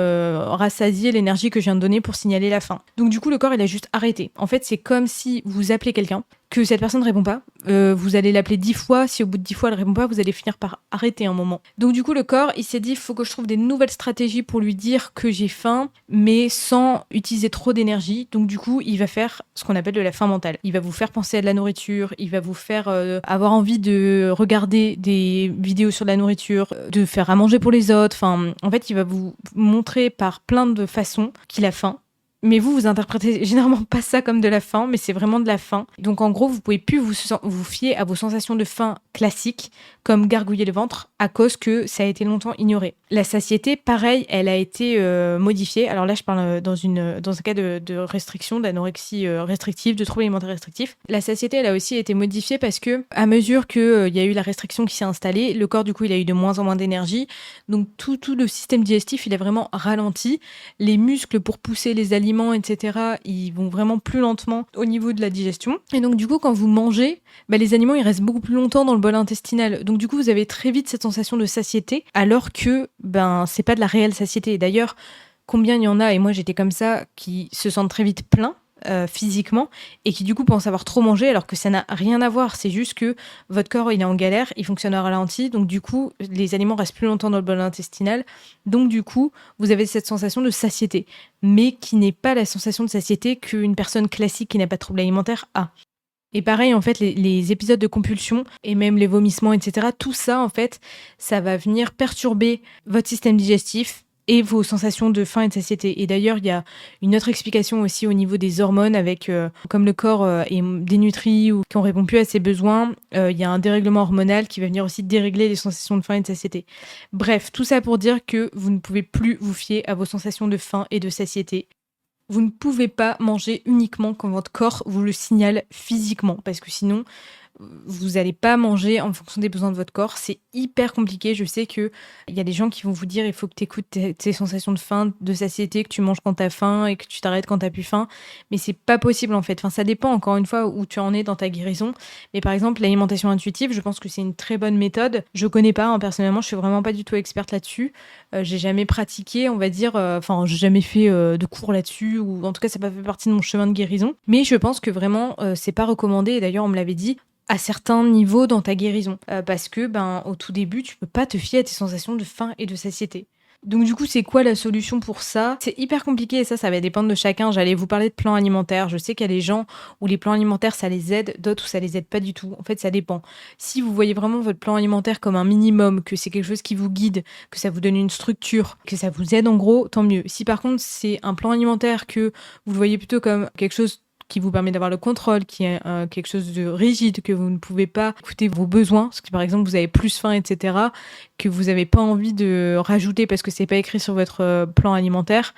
rassasier l'énergie que je viens de donner pour signaler la faim. Donc du coup, le corps il a juste arrêté. En fait, c'est comme si vous appelez quelqu'un, que cette personne ne répond pas, vous allez l'appeler 10 fois, si au bout de 10 fois elle ne répond pas, vous allez finir par arrêter un moment. Donc du coup, le corps, il s'est dit, il faut que je trouve des nouvelles stratégies pour lui dire que j'ai faim, mais sans utiliser trop d'énergie. Donc du coup, il va faire ce qu'on appelle de la faim mentale. Il va vous faire penser à de la nourriture, il va vous faire avoir envie de regarder des vidéos sur la nourriture, de faire à manger pour les autres. Enfin, en fait, il va vous montrer par plein de façons qu'il a faim. Mais vous interprétez généralement pas ça comme de la faim, mais c'est vraiment de la faim. Donc en gros, vous pouvez plus vous fier à vos sensations de faim classiques, comme gargouiller le ventre, à cause que ça a été longtemps ignoré. La satiété, pareil, elle a été modifiée. Alors là, je parle dans un cas de restriction, d'anorexie restrictive, de troubles alimentaires restrictifs. La satiété, elle a aussi été modifiée parce que, à mesure qu'il y a eu la restriction qui s'est installée, le corps, du coup, il a eu de moins en moins d'énergie. Donc tout le système digestif, il a vraiment ralenti. Les muscles pour pousser les aliments, etc., ils vont vraiment plus lentement au niveau de la digestion. Et donc du coup, quand vous mangez, les aliments, ils restent beaucoup plus longtemps dans le bol intestinal. Donc du coup, vous avez très vite cette sensation de satiété, alors que c'est pas de la réelle satiété. D'ailleurs, combien il y en a, et moi j'étais comme ça, qui se sentent très vite pleins physiquement et qui du coup pensent avoir trop mangé alors que ça n'a rien à voir, c'est juste que votre corps il est en galère, il fonctionne à ralenti, donc du coup les aliments restent plus longtemps dans le bol intestinal, donc du coup vous avez cette sensation de satiété, mais qui n'est pas la sensation de satiété qu'une personne classique qui n'a pas de trouble alimentaire a. Et pareil, en fait, les épisodes de compulsion et même les vomissements, etc., tout ça, en fait, ça va venir perturber votre système digestif et vos sensations de faim et de satiété. Et d'ailleurs, il y a une autre explication aussi au niveau des hormones, avec comme le corps est dénutri ou qu'on répond plus à ses besoins, il y a un dérèglement hormonal qui va venir aussi dérégler les sensations de faim et de satiété. Bref, tout ça pour dire que vous ne pouvez plus vous fier à vos sensations de faim et de satiété. Vous ne pouvez pas manger uniquement quand votre corps vous le signale physiquement, parce que sinon, vous allez pas manger en fonction des besoins de votre corps. C'est hyper compliqué. Je sais qu'il y a des gens qui vont vous dire: «Il faut que tu écoutes tes sensations de faim, de satiété, que tu manges quand tu as faim et que tu t'arrêtes quand tu as plus faim». Mais c'est pas possible, en fait. Enfin, ça dépend, encore une fois, où tu en es dans ta guérison. Mais par exemple, l'alimentation intuitive, je pense que c'est une très bonne méthode. Je connais pas, hein, personnellement, je suis vraiment pas du tout experte là-dessus. J'ai jamais pratiqué, on va dire, enfin, j'ai jamais fait de cours là-dessus, ou en tout cas, ça n'a pas fait partie de mon chemin de guérison. Mais je pense que vraiment, c'est pas recommandé. Et d'ailleurs, on me l'avait dit, à certains niveaux dans ta guérison. Parce que, au tout début, tu peux pas te fier à tes sensations de faim et de satiété. Donc du coup, c'est quoi la solution pour ça? C'est hyper compliqué et ça va dépendre de chacun. J'allais vous parler de plans alimentaires. Je sais qu'il y a des gens où les plans alimentaires, ça les aide, d'autres où ça les aide pas du tout. En fait, ça dépend. Si vous voyez vraiment votre plan alimentaire comme un minimum, que c'est quelque chose qui vous guide, que ça vous donne une structure, que ça vous aide en gros, tant mieux. Si par contre, c'est un plan alimentaire que vous le voyez plutôt comme quelque chose qui vous permet d'avoir le contrôle, qui est quelque chose de rigide, que vous ne pouvez pas écouter vos besoins, parce que par exemple vous avez plus faim, etc., que vous n'avez pas envie de rajouter parce que c'est pas écrit sur votre plan alimentaire,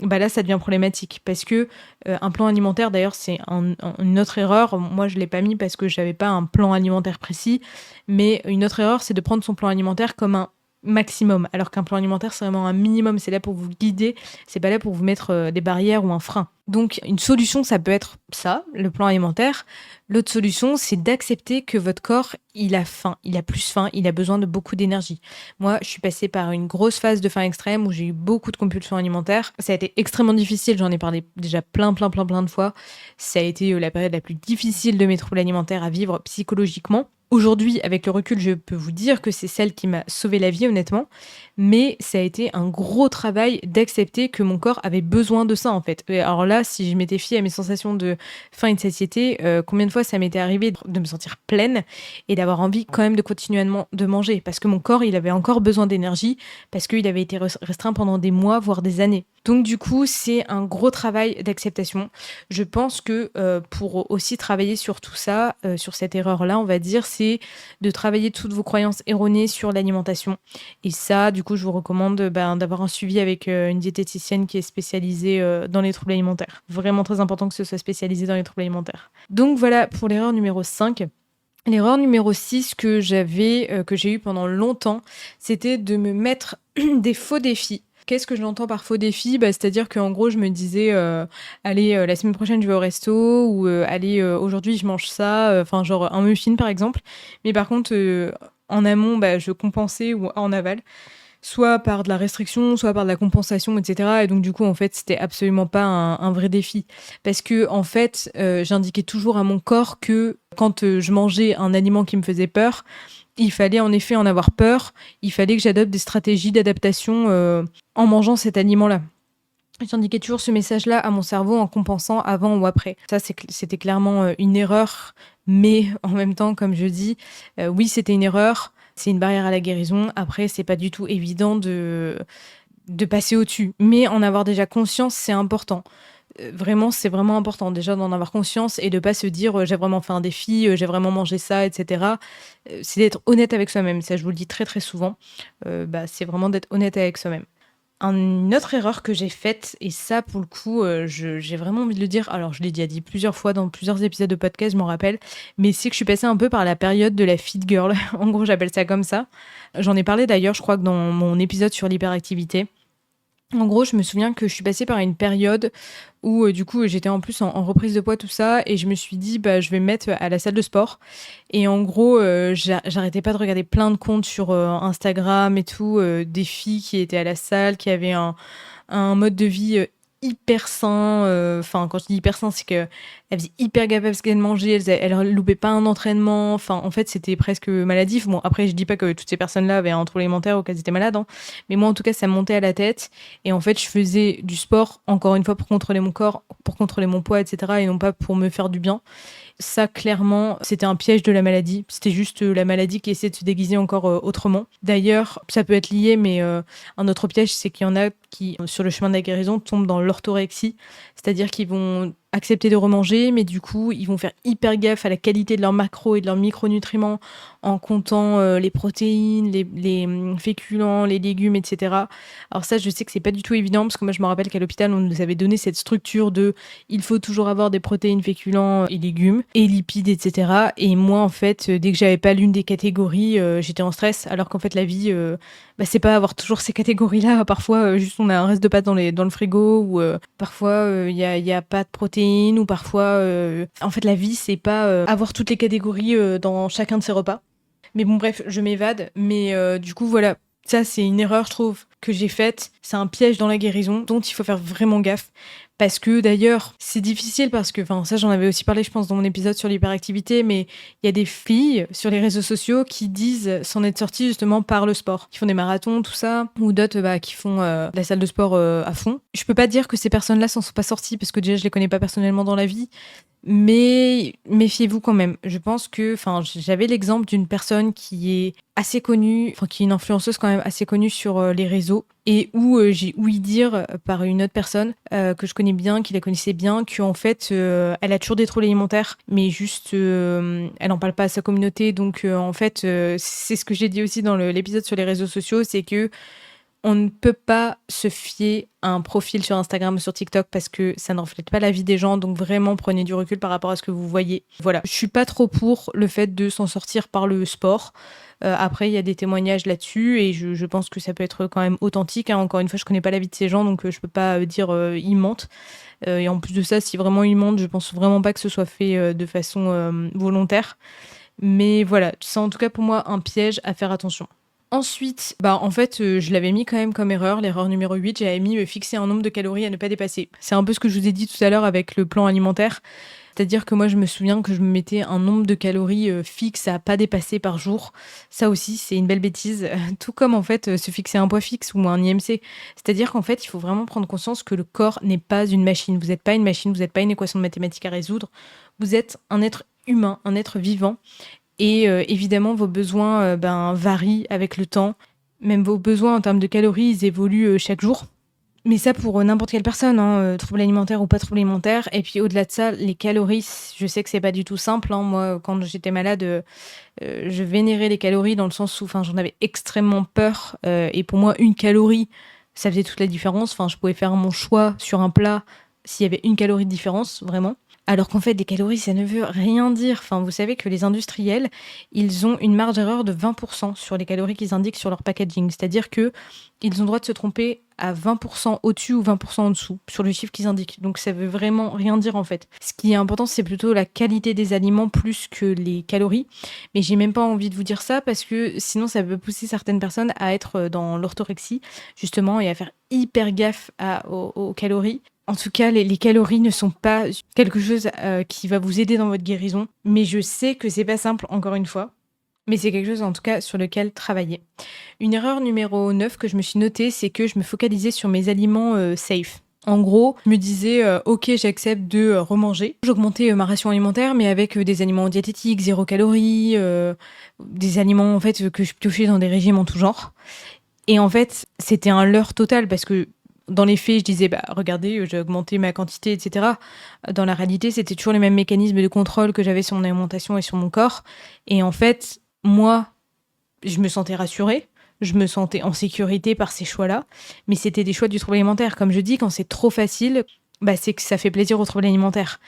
là ça devient problématique. Parce que un plan alimentaire, d'ailleurs, c'est une autre erreur. Moi je l'ai pas mis parce que j'avais pas un plan alimentaire précis, mais une autre erreur, c'est de prendre son plan alimentaire comme un maximum, alors qu'un plan alimentaire c'est vraiment un minimum, c'est là pour vous guider, c'est pas là pour vous mettre des barrières ou un frein. Donc une solution, ça peut être ça, le plan alimentaire. L'autre solution, c'est d'accepter que votre corps, il a faim, il a plus faim, il a besoin de beaucoup d'énergie. Moi, je suis passée par une grosse phase de faim extrême où j'ai eu beaucoup de compulsions alimentaires. Ça a été extrêmement difficile, j'en ai parlé déjà plein de fois. Ça a été la période la plus difficile de mes troubles alimentaires à vivre psychologiquement. Aujourd'hui, avec le recul, je peux vous dire que c'est celle qui m'a sauvé la vie, honnêtement. Mais ça a été un gros travail d'accepter que mon corps avait besoin de ça, en fait. Et alors là, si je m'étais fiée à mes sensations de faim et de satiété, combien de fois ça m'était arrivé de me sentir pleine et d'avoir envie quand même de continuer de manger. Parce que mon corps, il avait encore besoin d'énergie, parce qu'il avait été restreint pendant des mois, voire des années. Donc du coup, c'est un gros travail d'acceptation. Je pense que pour aussi travailler sur tout ça, sur cette erreur-là, on va dire, c'est de travailler toutes vos croyances erronées sur l'alimentation. Et ça, du coup, je vous recommande d'avoir un suivi avec une diététicienne qui est spécialisée dans les troubles alimentaires. Vraiment très important que ce soit spécialisé dans les troubles alimentaires. Donc voilà pour l'erreur numéro 5. L'erreur numéro 6 que j'ai eu pendant longtemps, c'était de me mettre des faux défis. Qu'est-ce que j'entends par faux défi? C'est-à-dire qu'en gros, je me disais, allez, la semaine prochaine, je vais au resto, ou allez, aujourd'hui, je mange ça, enfin, genre un muffin, par exemple. Mais par contre, en amont, je compensais, ou en aval, soit par de la restriction, soit par de la compensation, etc. Et donc, du coup, en fait, c'était absolument pas un vrai défi. Parce que, en fait, j'indiquais toujours à mon corps que quand je mangeais un aliment qui me faisait peur, il fallait en effet en avoir peur, il fallait que j'adopte des stratégies d'adaptation en mangeant cet aliment-là. J'indiquais toujours ce message-là à mon cerveau en compensant avant ou après. Ça, c'était clairement une erreur, mais en même temps, comme je dis, oui, c'était une erreur, c'est une barrière à la guérison. Après, c'est pas du tout évident de passer au-dessus, mais en avoir déjà conscience, c'est important. Vraiment, c'est vraiment important déjà d'en avoir conscience et de pas se dire j'ai vraiment fait un défi, j'ai vraiment mangé ça, etc. C'est d'être honnête avec soi-même. Ça, je vous le dis très très souvent. C'est vraiment d'être honnête avec soi-même. Une autre erreur que j'ai faite, et ça pour le coup, j'ai vraiment envie de le dire, alors je l'ai déjà dit plusieurs fois dans plusieurs épisodes de podcast, je m'en rappelle, mais c'est que je suis passée un peu par la période de la fit girl. En gros, j'appelle ça comme ça. J'en ai parlé d'ailleurs, je crois que dans mon épisode sur l'hyperactivité. En gros, je me souviens que je suis passée par une période où du coup j'étais en plus en reprise de poids, tout ça, et je me suis dit je vais me mettre à la salle de sport. Et en gros, j'arrêtais pas de regarder plein de comptes sur Instagram et tout, des filles qui étaient à la salle, qui avaient un mode de vie hyper sain. Enfin, quand je dis hyper sain, c'est qu'elles faisaient hyper gaffe à ce qu'elles mangeaient, elles loupaient pas un entraînement. Enfin, en fait, c'était presque maladif. Bon, après, je dis pas que toutes ces personnes-là avaient un trouble alimentaire ou qu'elles étaient malades, hein. Mais moi, en tout cas, ça me montait à la tête. Et en fait, je faisais du sport, encore une fois, pour contrôler mon corps, pour contrôler mon poids, etc. Et non pas pour me faire du bien. Ça, clairement, c'était un piège de la maladie. C'était juste la maladie qui essaie de se déguiser encore autrement. D'ailleurs, ça peut être lié, mais un autre piège, c'est qu'il y en a qui, sur le chemin de la guérison, tombent dans l'orthorexie. C'est-à-dire qu'ils vont accepter de remanger, mais du coup, ils vont faire hyper gaffe à la qualité de leurs macros et de leurs micronutriments en comptant les protéines, les féculents, les légumes, etc. Alors ça, je sais que c'est pas du tout évident parce que moi, je me rappelle qu'à l'hôpital, on nous avait donné cette structure de il faut toujours avoir des protéines, féculents et légumes et lipides, etc. Et moi, en fait, dès que j'avais pas l'une des catégories, j'étais en stress, alors qu'en fait, la vie, c'est pas avoir toujours ces catégories-là. Parfois, juste on a un reste de pâtes dans le frigo ou parfois, il y a pas de protéines ou parfois, en fait, la vie, c'est pas avoir toutes les catégories dans chacun de ses repas. Mais bon, bref, je m'évade. Mais du coup, voilà. Ça, c'est une erreur, je trouve, que j'ai faite. C'est un piège dans la guérison dont il faut faire vraiment gaffe. Parce que d'ailleurs, c'est difficile parce que, ça j'en avais aussi parlé, je pense, dans mon épisode sur l'hyperactivité, mais il y a des filles sur les réseaux sociaux qui disent s'en être sorties justement par le sport, qui font des marathons, tout ça, ou d'autres qui font de la salle de sport à fond. Je peux pas dire que ces personnes-là s'en sont pas sorties parce que déjà je les connais pas personnellement dans la vie, mais méfiez-vous quand même. Je pense que, j'avais l'exemple d'une personne qui est assez connue, qui est une influenceuse quand même assez connue sur les réseaux, et où j'ai ouï dire par une autre personne que je connais bien, qui la connaissait bien, qu'en fait, elle a toujours des troubles alimentaires, mais juste, elle n'en parle pas à sa communauté. Donc, en fait, c'est ce que j'ai dit aussi dans l'épisode sur les réseaux sociaux, c'est que on ne peut pas se fier à un profil sur Instagram ou sur TikTok parce que ça ne reflète pas la vie des gens, donc vraiment prenez du recul par rapport à ce que vous voyez. Voilà, je suis pas trop pour le fait de s'en sortir par le sport. Après, il y a des témoignages là-dessus et je pense que ça peut être quand même authentique. Encore une fois, je connais pas la vie de ces gens, donc je peux pas dire ils mentent. Et en plus de ça, si vraiment ils mentent, je pense vraiment pas que ce soit fait de façon volontaire. Mais voilà, c'est en tout cas pour moi un piège à faire attention. Ensuite, en fait, je l'avais mis quand même comme erreur, l'erreur numéro 8, j'avais mis fixer un nombre de calories à ne pas dépasser. C'est un peu ce que je vous ai dit tout à l'heure avec le plan alimentaire. C'est-à-dire que moi, je me souviens que je me mettais un nombre de calories fixe à pas dépasser par jour. Ça aussi, c'est une belle bêtise. Tout comme, en fait, se fixer un poids fixe ou un IMC. C'est-à-dire qu'en fait, il faut vraiment prendre conscience que le corps n'est pas une machine. Vous n'êtes pas une machine, vous n'êtes pas une équation de mathématiques à résoudre. Vous êtes un être humain, un être vivant. Et évidemment, vos besoins varient avec le temps. Même vos besoins en termes de calories, ils évoluent chaque jour. Mais ça pour n'importe quelle personne, trouble alimentaire ou pas trouble alimentaire. Et puis au-delà de ça, les calories, je sais que c'est pas du tout simple. Moi, quand j'étais malade, je vénérais les calories dans le sens où j'en avais extrêmement peur. Et pour moi, une calorie, ça faisait toute la différence. Je pouvais faire mon choix sur un plat s'il y avait une calorie de différence, vraiment. Alors qu'en fait, des calories, ça ne veut rien dire. Vous savez que les industriels, ils ont une marge d'erreur de 20% sur les calories qu'ils indiquent sur leur packaging. C'est-à-dire qu'ils ont le droit de se tromper à 20% au-dessus ou 20% en dessous sur le chiffre qu'ils indiquent. Donc ça veut vraiment rien dire en fait. Ce qui est important, c'est plutôt la qualité des aliments plus que les calories. Mais j'ai même pas envie de vous dire ça parce que sinon ça peut pousser certaines personnes à être dans l'orthorexie, justement, et à faire hyper gaffe aux calories. En tout cas, les calories ne sont pas quelque chose qui va vous aider dans votre guérison. Mais je sais que c'est pas simple, encore une fois. Mais c'est quelque chose, en tout cas, sur lequel travailler. Une erreur numéro 9 que je me suis notée, c'est que je me focalisais sur mes aliments safe. En gros, je me disais, ok, j'accepte de remanger. J'augmentais ma ration alimentaire, mais avec des aliments diététiques, 0 calories, des aliments en fait que je piochais dans des régimes en tout genre. Et en fait, c'était un leurre total parce que dans les faits, je disais, regardez, j'ai augmenté ma quantité, etc. Dans la réalité, c'était toujours les mêmes mécanismes de contrôle que j'avais sur mon alimentation et sur mon corps. Et en fait, moi, je me sentais rassurée, je me sentais en sécurité par ces choix-là, mais c'était des choix du trouble alimentaire. Comme je dis, quand c'est trop facile, c'est que ça fait plaisir au trouble alimentaire.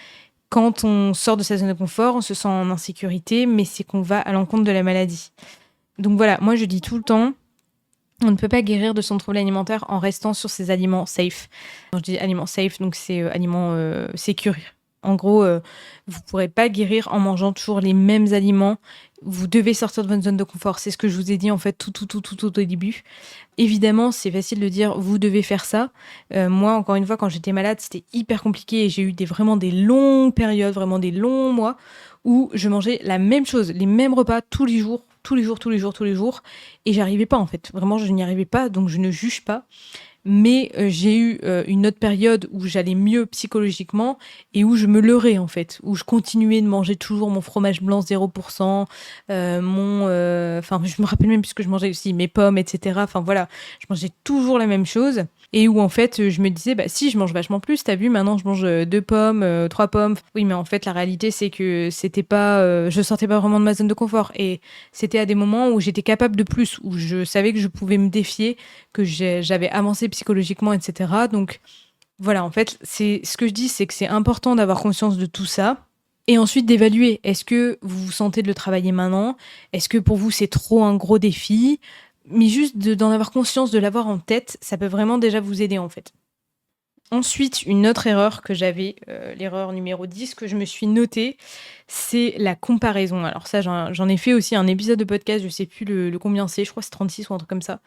Quand on sort de sa zone de confort, on se sent en insécurité, mais c'est qu'on va à l'encontre de la maladie. Donc voilà, moi je dis tout le temps, on ne peut pas guérir de son trouble alimentaire en restant sur ses aliments safe. Quand je dis aliments safe, donc c'est aliments sécures. En gros, vous ne pourrez pas guérir en mangeant toujours les mêmes aliments. Vous devez sortir de votre zone de confort. C'est ce que je vous ai dit en fait tout au début. Évidemment, c'est facile de dire vous devez faire ça. Moi, encore une fois, quand j'étais malade, c'était hyper compliqué et j'ai eu vraiment des longues périodes, vraiment des longs mois où je mangeais la même chose, les mêmes repas tous les jours. Et j'arrivais pas en fait. Vraiment, je n'y arrivais pas, donc je ne juge pas. Mais j'ai eu une autre période où j'allais mieux psychologiquement et où je me leurrais en fait, où je continuais de manger toujours mon fromage blanc 0%, je me rappelle même plus ce que je mangeais aussi, mes pommes, etc. Voilà, je mangeais toujours la même chose. et où en fait je me disais bah si je mange vachement plus, t'as vu maintenant je mange 2 pommes, 3 pommes. Oui mais en fait la réalité c'est que c'était pas, je sortais pas vraiment de ma zone de confort et c'était à des moments où j'étais capable de plus, où je savais que je pouvais me défier, que j'avais avancé psychologiquement, etc. Donc voilà, en fait, c'est ce que je dis, c'est que c'est important d'avoir conscience de tout ça. Et ensuite d'évaluer, est-ce que vous vous sentez de le travailler maintenant? Est-ce que pour vous c'est trop un gros défi? Mais juste d'en avoir conscience, de l'avoir en tête, ça peut vraiment déjà vous aider en fait. Ensuite, une autre erreur que j'avais, l'erreur numéro 10 que je me suis notée, c'est la comparaison. Alors ça, j'en ai fait aussi un épisode de podcast, je sais plus le combien c'est, je crois que c'est 36 ou un truc comme ça.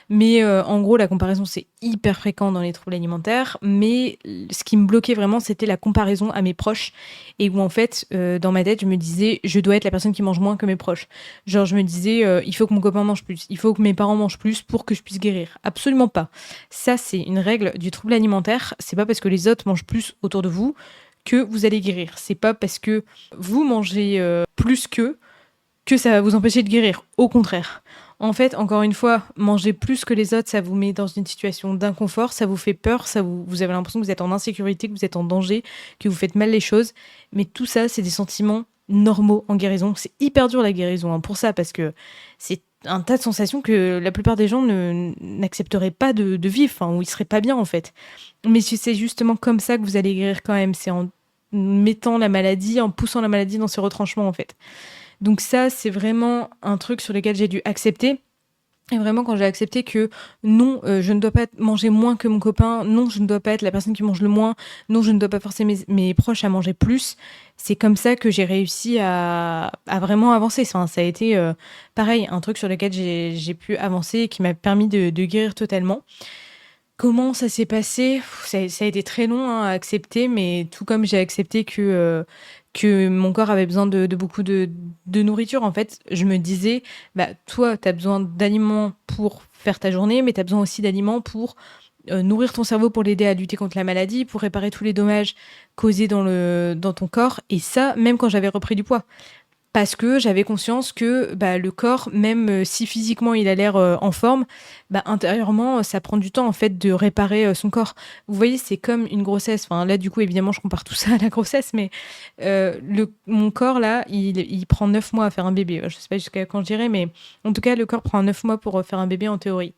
Mais en gros, la comparaison, c'est hyper fréquent dans les troubles alimentaires. Mais ce qui me bloquait vraiment, c'était la comparaison à mes proches. Et où en fait, dans ma tête, je me disais, je dois être la personne qui mange moins que mes proches. Genre, je me disais, il faut que mon copain mange plus, il faut que mes parents mangent plus pour que je puisse guérir. Absolument pas. Ça, c'est une règle du trouble alimentaire. C'est pas parce que les autres mangent plus autour de vous que vous allez guérir. C'est pas parce que vous mangez plus qu'eux que ça va vous empêcher de guérir. Au contraire. En fait, encore une fois, manger plus que les autres, ça vous met dans une situation d'inconfort, ça vous fait peur, vous avez l'impression que vous êtes en insécurité, que vous êtes en danger, que vous faites mal les choses. Mais tout ça, c'est des sentiments normaux en guérison. C'est hyper dur la guérison pour ça, parce que c'est un tas de sensations que la plupart des gens n'accepteraient pas de vivre, ou ils seraient pas bien en fait. Mais c'est justement comme ça que vous allez guérir quand même. C'est en mettant la maladie, en poussant la maladie dans ses retranchements en fait. Donc ça, c'est vraiment un truc sur lequel j'ai dû accepter. Et vraiment, quand j'ai accepté que non, je ne dois pas manger moins que mon copain, non, je ne dois pas être la personne qui mange le moins, non, je ne dois pas forcer mes proches à manger plus, c'est comme ça que j'ai réussi à vraiment avancer. Enfin, ça a été, pareil, un truc sur lequel j'ai pu avancer et qui m'a permis de guérir totalement. Comment ça s'est passé? Ça a été très long à accepter, mais tout comme j'ai accepté que mon corps avait besoin de beaucoup de nourriture, en fait, je me disais, bah, toi, tu as besoin d'aliments pour faire ta journée, mais tu as besoin aussi d'aliments pour nourrir ton cerveau, pour l'aider à lutter contre la maladie, pour réparer tous les dommages causés dans ton corps. Et ça, même quand j'avais repris du poids. Parce que j'avais conscience que le corps, même si physiquement il a l'air en forme, intérieurement, ça prend du temps en fait de réparer son corps. Vous voyez, c'est comme une grossesse. Enfin, là, du coup, évidemment, je compare tout ça à la grossesse, mais mon corps, là, il prend 9 mois à faire un bébé. Je sais pas jusqu'à quand je dirais, mais en tout cas, le corps prend 9 mois pour faire un bébé en théorie.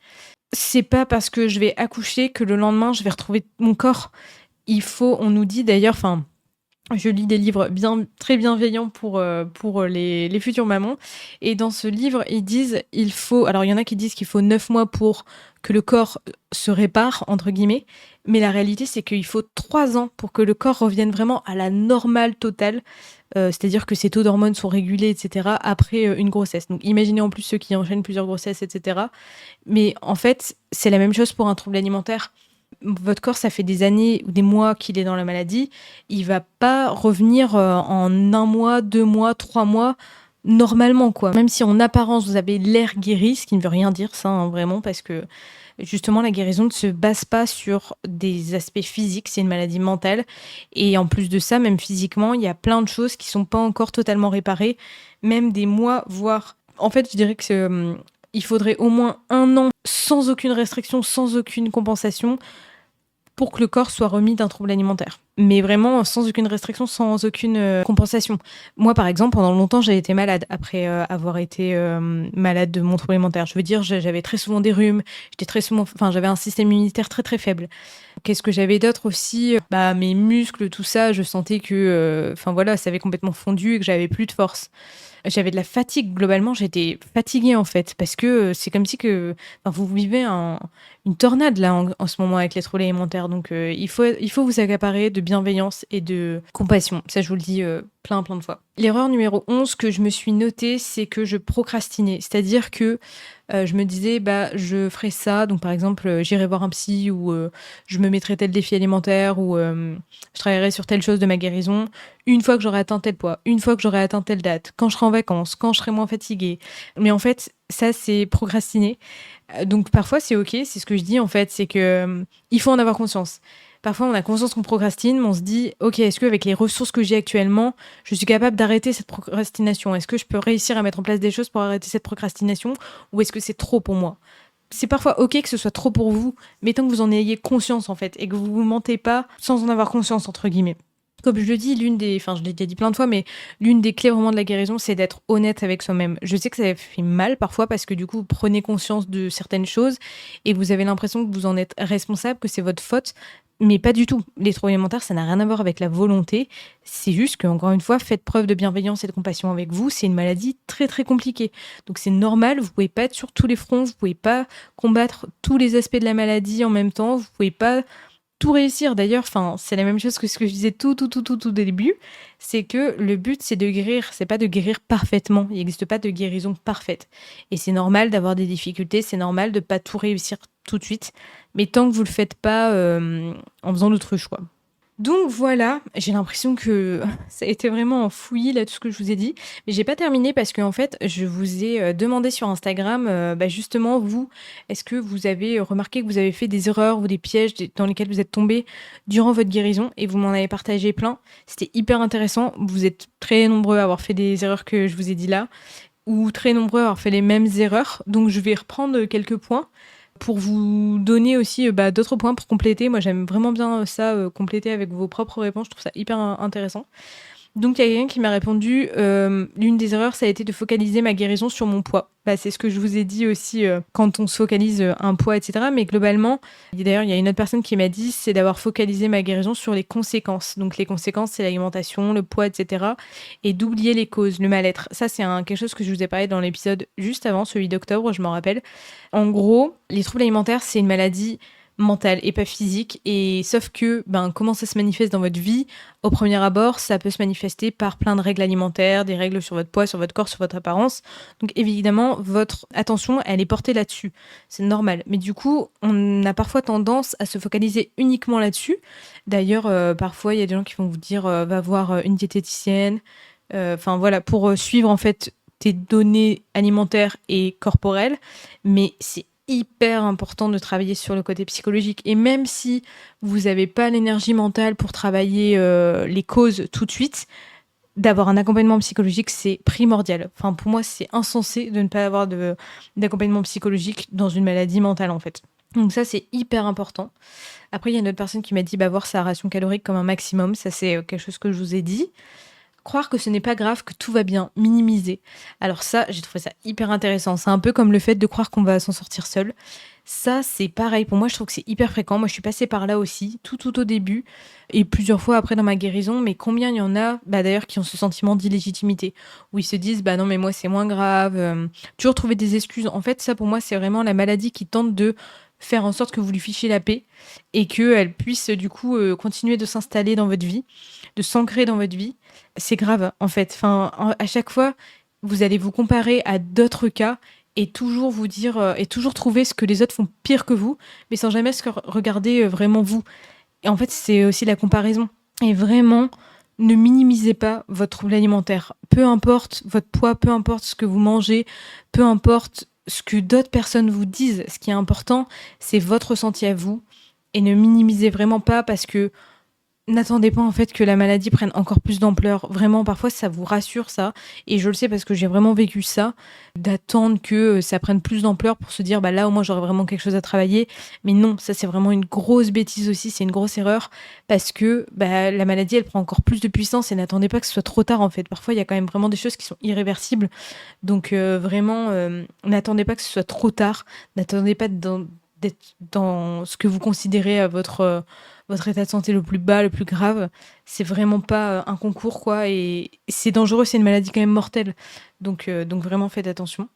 C'est pas parce que je vais accoucher que le lendemain, je vais retrouver mon corps. On nous dit d'ailleurs, je lis des livres très bienveillants pour les futures mamans. Et dans ce livre, ils disent, alors il y en a qui disent qu'il faut 9 mois pour que le corps se répare, entre guillemets. Mais la réalité, c'est qu'il faut 3 ans pour que le corps revienne vraiment à la normale totale. C'est-à-dire que ses taux d'hormones sont régulés, etc. après une grossesse. Donc imaginez en plus ceux qui enchaînent plusieurs grossesses, etc. Mais en fait, c'est la même chose pour un trouble alimentaire. Votre corps, ça fait des années ou des mois qu'il est dans la maladie, il va pas revenir en 1 mois, 2 mois, 3 mois, normalement, quoi. Même si en apparence, vous avez l'air guéri, ce qui ne veut rien dire, ça, vraiment, parce que justement, la guérison ne se base pas sur des aspects physiques, c'est une maladie mentale. Et en plus de ça, même physiquement, il y a plein de choses qui sont pas encore totalement réparées, même des mois, voire... En fait, je dirais que il faudrait au moins 1 an sans aucune restriction, sans aucune compensation, pour que le corps soit remis d'un trouble alimentaire. Mais vraiment sans aucune restriction, sans aucune compensation. Moi, par exemple, pendant longtemps, j'ai été malade après avoir été malade de mon trouble alimentaire. Je veux dire, j'avais très souvent des rhumes, j'avais un système immunitaire très très faible. Qu'est-ce que j'avais d'autre aussi? Mes muscles, tout ça, je sentais que ça avait complètement fondu et que j'avais plus de force. J'avais de la fatigue, globalement, j'étais fatiguée en fait, parce que c'est comme si vous vivez une tornade là en ce moment avec les troubles alimentaires. Donc il faut vous accaparer de bienveillance et de compassion. Ça, je vous le dis plein de fois. L'erreur numéro 11 que je me suis notée, c'est que je procrastinais. C'est-à-dire que je me disais, je ferai ça. Donc, par exemple, j'irai voir un psy ou je me mettrai tel défi alimentaire ou je travaillerai sur telle chose de ma guérison une fois que j'aurai atteint tel poids, une fois que j'aurai atteint telle date, quand je serai en vacances, quand je serai moins fatiguée. Mais en fait, ça, c'est procrastiner. Donc, parfois, c'est OK. C'est ce que je dis, en fait. C'est que il faut en avoir conscience. Parfois, on a conscience qu'on procrastine, mais on se dit, OK, est-ce qu'avec les ressources que j'ai actuellement, je suis capable d'arrêter cette procrastination? Est-ce que je peux réussir à mettre en place des choses pour arrêter cette procrastination? Ou est-ce que c'est trop pour moi? C'est parfois ok que ce soit trop pour vous, mais tant que vous en ayez conscience en fait, et que vous vous mentez pas sans en avoir conscience entre guillemets. Comme je le dis, je l'ai déjà dit plein de fois, mais l'une des clés vraiment de la guérison, c'est d'être honnête avec soi-même. Je sais que ça fait mal parfois parce que du coup, vous prenez conscience de certaines choses et vous avez l'impression que vous en êtes responsable, que c'est votre faute, mais pas du tout. Les troubles alimentaires, ça n'a rien à voir avec la volonté. C'est juste que, encore une fois, faites preuve de bienveillance et de compassion avec vous. C'est une maladie très très compliquée. Donc c'est normal, vous pouvez pas être sur tous les fronts, vous pouvez pas combattre tous les aspects de la maladie en même temps, vous pouvez pas tout réussir. D'ailleurs, c'est la même chose que ce que je disais tout début, c'est que le but, c'est de guérir, c'est pas de guérir parfaitement. Il n'existe pas de guérison parfaite. Et c'est normal d'avoir des difficultés, c'est normal de pas tout réussir tout de suite, mais tant que vous le faites pas en faisant l'autruche, quoi. Donc voilà, j'ai l'impression que ça a été vraiment un fouillis là tout ce que je vous ai dit, mais j'ai pas terminé parce qu'en fait, je vous ai demandé sur Instagram, justement vous, est-ce que vous avez remarqué que vous avez fait des erreurs ou des pièges dans lesquels vous êtes tombé durant votre guérison et vous m'en avez partagé plein. C'était hyper intéressant. Vous êtes très nombreux à avoir fait des erreurs que je vous ai dit là, ou très nombreux à avoir fait les mêmes erreurs. Donc je vais reprendre quelques points pour vous donner aussi d'autres points pour compléter. Moi, j'aime vraiment bien ça, compléter avec vos propres réponses. Je trouve ça hyper intéressant. Donc, il y a quelqu'un qui m'a répondu l'une des erreurs, ça a été de focaliser ma guérison sur mon poids. C'est ce que je vous ai dit aussi quand on se focalise un poids, etc. Mais globalement, d'ailleurs, il y a une autre personne qui m'a dit c'est d'avoir focalisé ma guérison sur les conséquences. Donc, les conséquences, c'est l'alimentation, le poids, etc. Et d'oublier les causes, le mal-être. Ça, c'est quelque chose que je vous ai parlé dans l'épisode juste avant, celui d'octobre, je m'en rappelle. En gros, les troubles alimentaires, c'est une maladie mentale et pas physique, et sauf que comment ça se manifeste dans votre vie, au premier abord ça peut se manifester par plein de règles alimentaires, des règles sur votre poids, sur votre corps, sur votre apparence. Donc évidemment votre attention elle est portée là-dessus, c'est normal, mais du coup on a parfois tendance à se focaliser uniquement là-dessus. D'ailleurs parfois il y a des gens qui vont vous dire va voir une diététicienne, voilà, pour suivre en fait tes données alimentaires et corporelles, mais c'est hyper important de travailler sur le côté psychologique. Et même si vous n'avez pas l'énergie mentale pour travailler les causes tout de suite, d'avoir un accompagnement psychologique, c'est primordial. Pour moi, c'est insensé de ne pas avoir d'accompagnement psychologique dans une maladie mentale, en fait. Donc ça, c'est hyper important. Après, il y a une autre personne qui m'a dit voir sa ration calorique comme un maximum. Ça, c'est quelque chose que je vous ai dit. Croire que ce n'est pas grave, que tout va bien, minimiser. Alors ça, j'ai trouvé ça hyper intéressant. C'est un peu comme le fait de croire qu'on va s'en sortir seul. Ça, c'est pareil. Pour moi, je trouve que c'est hyper fréquent. Moi, je suis passée par là aussi, tout au début, et plusieurs fois après dans ma guérison. Mais combien il y en a, d'ailleurs, qui ont ce sentiment d'illégitimité, où ils se disent, non, mais moi, c'est moins grave. Toujours trouver des excuses. En fait, ça, pour moi, c'est vraiment la maladie qui tente de faire en sorte que vous lui fichiez la paix et qu'elle puisse, du coup, continuer de s'installer dans votre vie, de s'ancrer dans votre vie. C'est grave, en fait. À chaque fois, vous allez vous comparer à d'autres cas et toujours vous dire et toujours trouver ce que les autres font pire que vous, mais sans jamais regarder vraiment vous. Et en fait, c'est aussi la comparaison. Et vraiment, ne minimisez pas votre trouble alimentaire. Peu importe votre poids, peu importe ce que vous mangez, peu importe ce que d'autres personnes vous disent. Ce qui est important, c'est votre ressenti à vous. Et ne minimisez vraiment pas parce que n'attendez pas en fait que la maladie prenne encore plus d'ampleur. Vraiment, parfois, ça vous rassure ça. Et je le sais parce que j'ai vraiment vécu ça, d'attendre que ça prenne plus d'ampleur pour se dire là au moins j'aurais vraiment quelque chose à travailler. Mais non, ça c'est vraiment une grosse bêtise aussi, c'est une grosse erreur parce que la maladie elle prend encore plus de puissance et n'attendez pas que ce soit trop tard en fait. Parfois il y a quand même vraiment des choses qui sont irréversibles. Donc vraiment, n'attendez pas que ce soit trop tard. N'attendez pas d'être dans ce que vous considérez votre état de santé le plus bas, le plus grave. C'est vraiment pas un concours, quoi. Et c'est dangereux, c'est une maladie quand même mortelle. Donc vraiment, faites attention.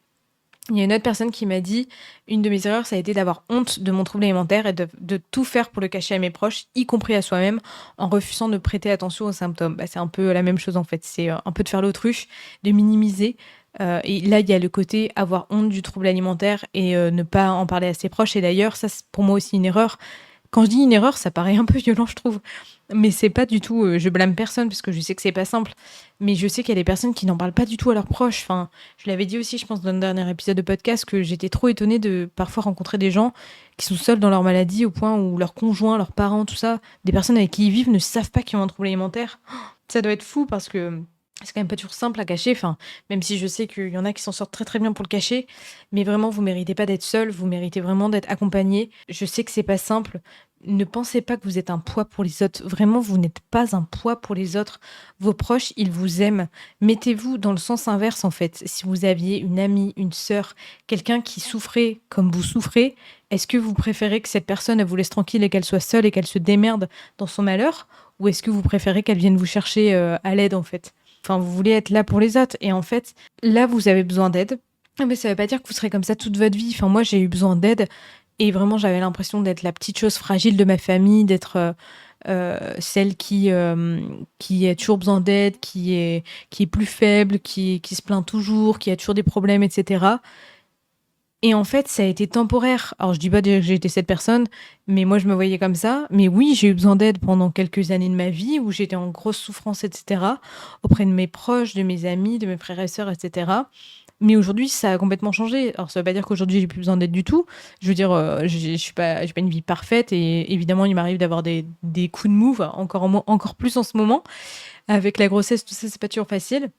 Il y a une autre personne qui m'a dit une de mes erreurs, ça a été d'avoir honte de mon trouble alimentaire et de tout faire pour le cacher à mes proches, y compris à soi-même, en refusant de prêter attention aux symptômes. C'est un peu la même chose, en fait. C'est un peu de faire l'autruche, de minimiser. Et là, il y a le côté avoir honte du trouble alimentaire et ne pas en parler à ses proches. Et d'ailleurs, ça, c'est pour moi aussi une erreur. Quand je dis une erreur, ça paraît un peu violent, je trouve. Mais c'est pas du tout... je blâme personne parce que je sais que c'est pas simple. Mais je sais qu'il y a des personnes qui n'en parlent pas du tout à leurs proches. Je l'avais dit aussi, je pense, dans le dernier épisode de podcast, que j'étais trop étonnée de parfois rencontrer des gens qui sont seuls dans leur maladie au point où leurs conjoints, leurs parents, tout ça, des personnes avec qui ils vivent ne savent pas qu'ils ont un trouble alimentaire. Ça doit être fou parce que c'est quand même pas toujours simple à cacher, enfin, même si je sais qu'il y en a qui s'en sortent très, très bien pour le cacher, mais vraiment vous méritez pas d'être seul, vous méritez vraiment d'être accompagné. Je sais que c'est pas simple. Ne pensez pas que vous êtes un poids pour les autres. Vraiment, vous n'êtes pas un poids pour les autres. Vos proches, ils vous aiment. Mettez-vous dans le sens inverse, en fait. Si vous aviez une amie, une sœur, quelqu'un qui souffrait comme vous souffrez, est-ce que vous préférez que cette personne, elle vous laisse tranquille et qu'elle soit seule et qu'elle se démerde dans son malheur? Ou est-ce que vous préférez qu'elle vienne vous chercher à l'aide, en fait? Enfin, vous voulez être là pour les autres. Et en fait, là, vous avez besoin d'aide. Mais ça veut pas dire que vous serez comme ça toute votre vie. Enfin, moi, j'ai eu besoin d'aide. Et vraiment, j'avais l'impression d'être la petite chose fragile de ma famille, d'être celle qui a toujours besoin d'aide, qui est plus faible, qui se plaint toujours, qui a toujours des problèmes, etc. Et en fait, ça a été temporaire. Alors, je dis pas déjà que j'ai été cette personne, mais moi, je me voyais comme ça. Mais oui, j'ai eu besoin d'aide pendant quelques années de ma vie où j'étais en grosse souffrance, etc., auprès de mes proches, de mes amis, de mes frères et sœurs, etc. Mais aujourd'hui, ça a complètement changé. Alors, ça veut pas dire qu'aujourd'hui, j'ai plus besoin d'aide du tout. Je veux dire, j'ai pas une vie parfaite et évidemment, il m'arrive d'avoir des coups de mou, enfin, encore plus en ce moment. Avec la grossesse, tout ça, c'est pas toujours facile.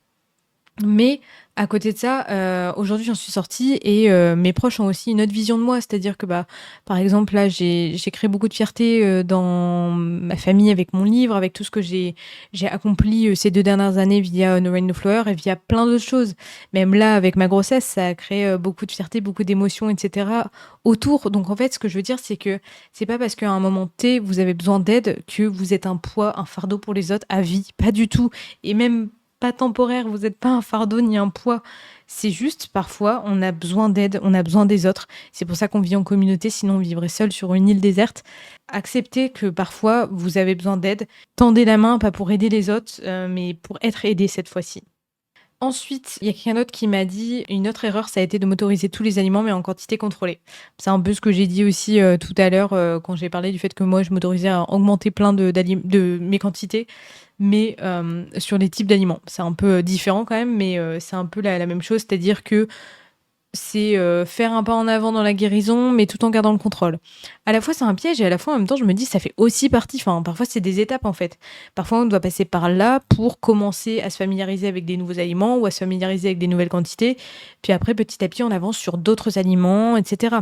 Mais à côté de ça, aujourd'hui, j'en suis sortie et mes proches ont aussi une autre vision de moi. C'est-à-dire que, bah, par exemple, là, j'ai créé beaucoup de fierté, dans ma famille avec mon livre, avec tout ce que j'ai accompli, ces 2 dernières années via No Rain No Flower et via plein d'autres choses. Même là, avec ma grossesse, ça a créé, beaucoup de fierté, beaucoup d'émotions et cetera autour. Donc en fait, ce que je veux dire, c'est que c'est pas parce qu'à un moment T, vous avez besoin d'aide que vous êtes un poids, un fardeau pour les autres à vie. Pas du tout et même pas temporaire, vous n'êtes pas un fardeau ni un poids. C'est juste, parfois, on a besoin d'aide, on a besoin des autres. C'est pour ça qu'on vit en communauté, sinon on vivrait seul sur une île déserte. Acceptez que parfois, vous avez besoin d'aide. Tendez la main, pas pour aider les autres, mais pour être aidé cette fois-ci. Ensuite, il y a quelqu'un d'autre qui m'a dit une autre erreur, ça a été de m'autoriser tous les aliments, mais en quantité contrôlée. C'est un peu ce que j'ai dit aussi tout à l'heure quand j'ai parlé du fait que moi, je m'autorisais à augmenter plein de mes quantités, mais sur les types d'aliments. C'est un peu différent quand même, mais c'est un peu la même chose, c'est-à-dire que c'est faire un pas en avant dans la guérison, mais tout en gardant le contrôle. À la fois, c'est un piège et à la fois, en même temps, je me dis, ça fait aussi partie. Enfin, parfois, c'est des étapes en fait. Parfois, on doit passer par là pour commencer à se familiariser avec des nouveaux aliments ou à se familiariser avec des nouvelles quantités. Puis après, petit à petit, on avance sur d'autres aliments, etc.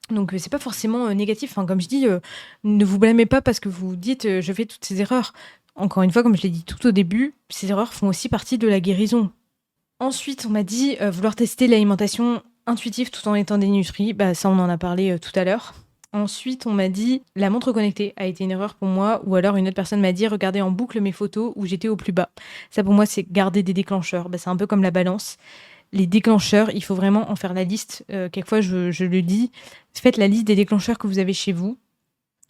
Donc, c'est pas forcément négatif. Enfin, comme je dis, ne vous blâmez pas parce que vous dites, je fais toutes ces erreurs. Encore une fois, comme je l'ai dit tout au début, ces erreurs font aussi partie de la guérison. Ensuite, on m'a dit, vouloir tester l'alimentation intuitive tout en étant dénutrie. Bah, ça, on en a parlé, tout à l'heure. Ensuite, on m'a dit, la montre connectée a été une erreur pour moi ou alors une autre personne m'a dit: «Regarder en boucle mes photos où j'étais au plus bas». Ça, pour moi, c'est garder des déclencheurs. Bah, c'est un peu comme la balance. Les déclencheurs, il faut vraiment en faire la liste. Quelquefois, je le dis, faites la liste des déclencheurs que vous avez chez vous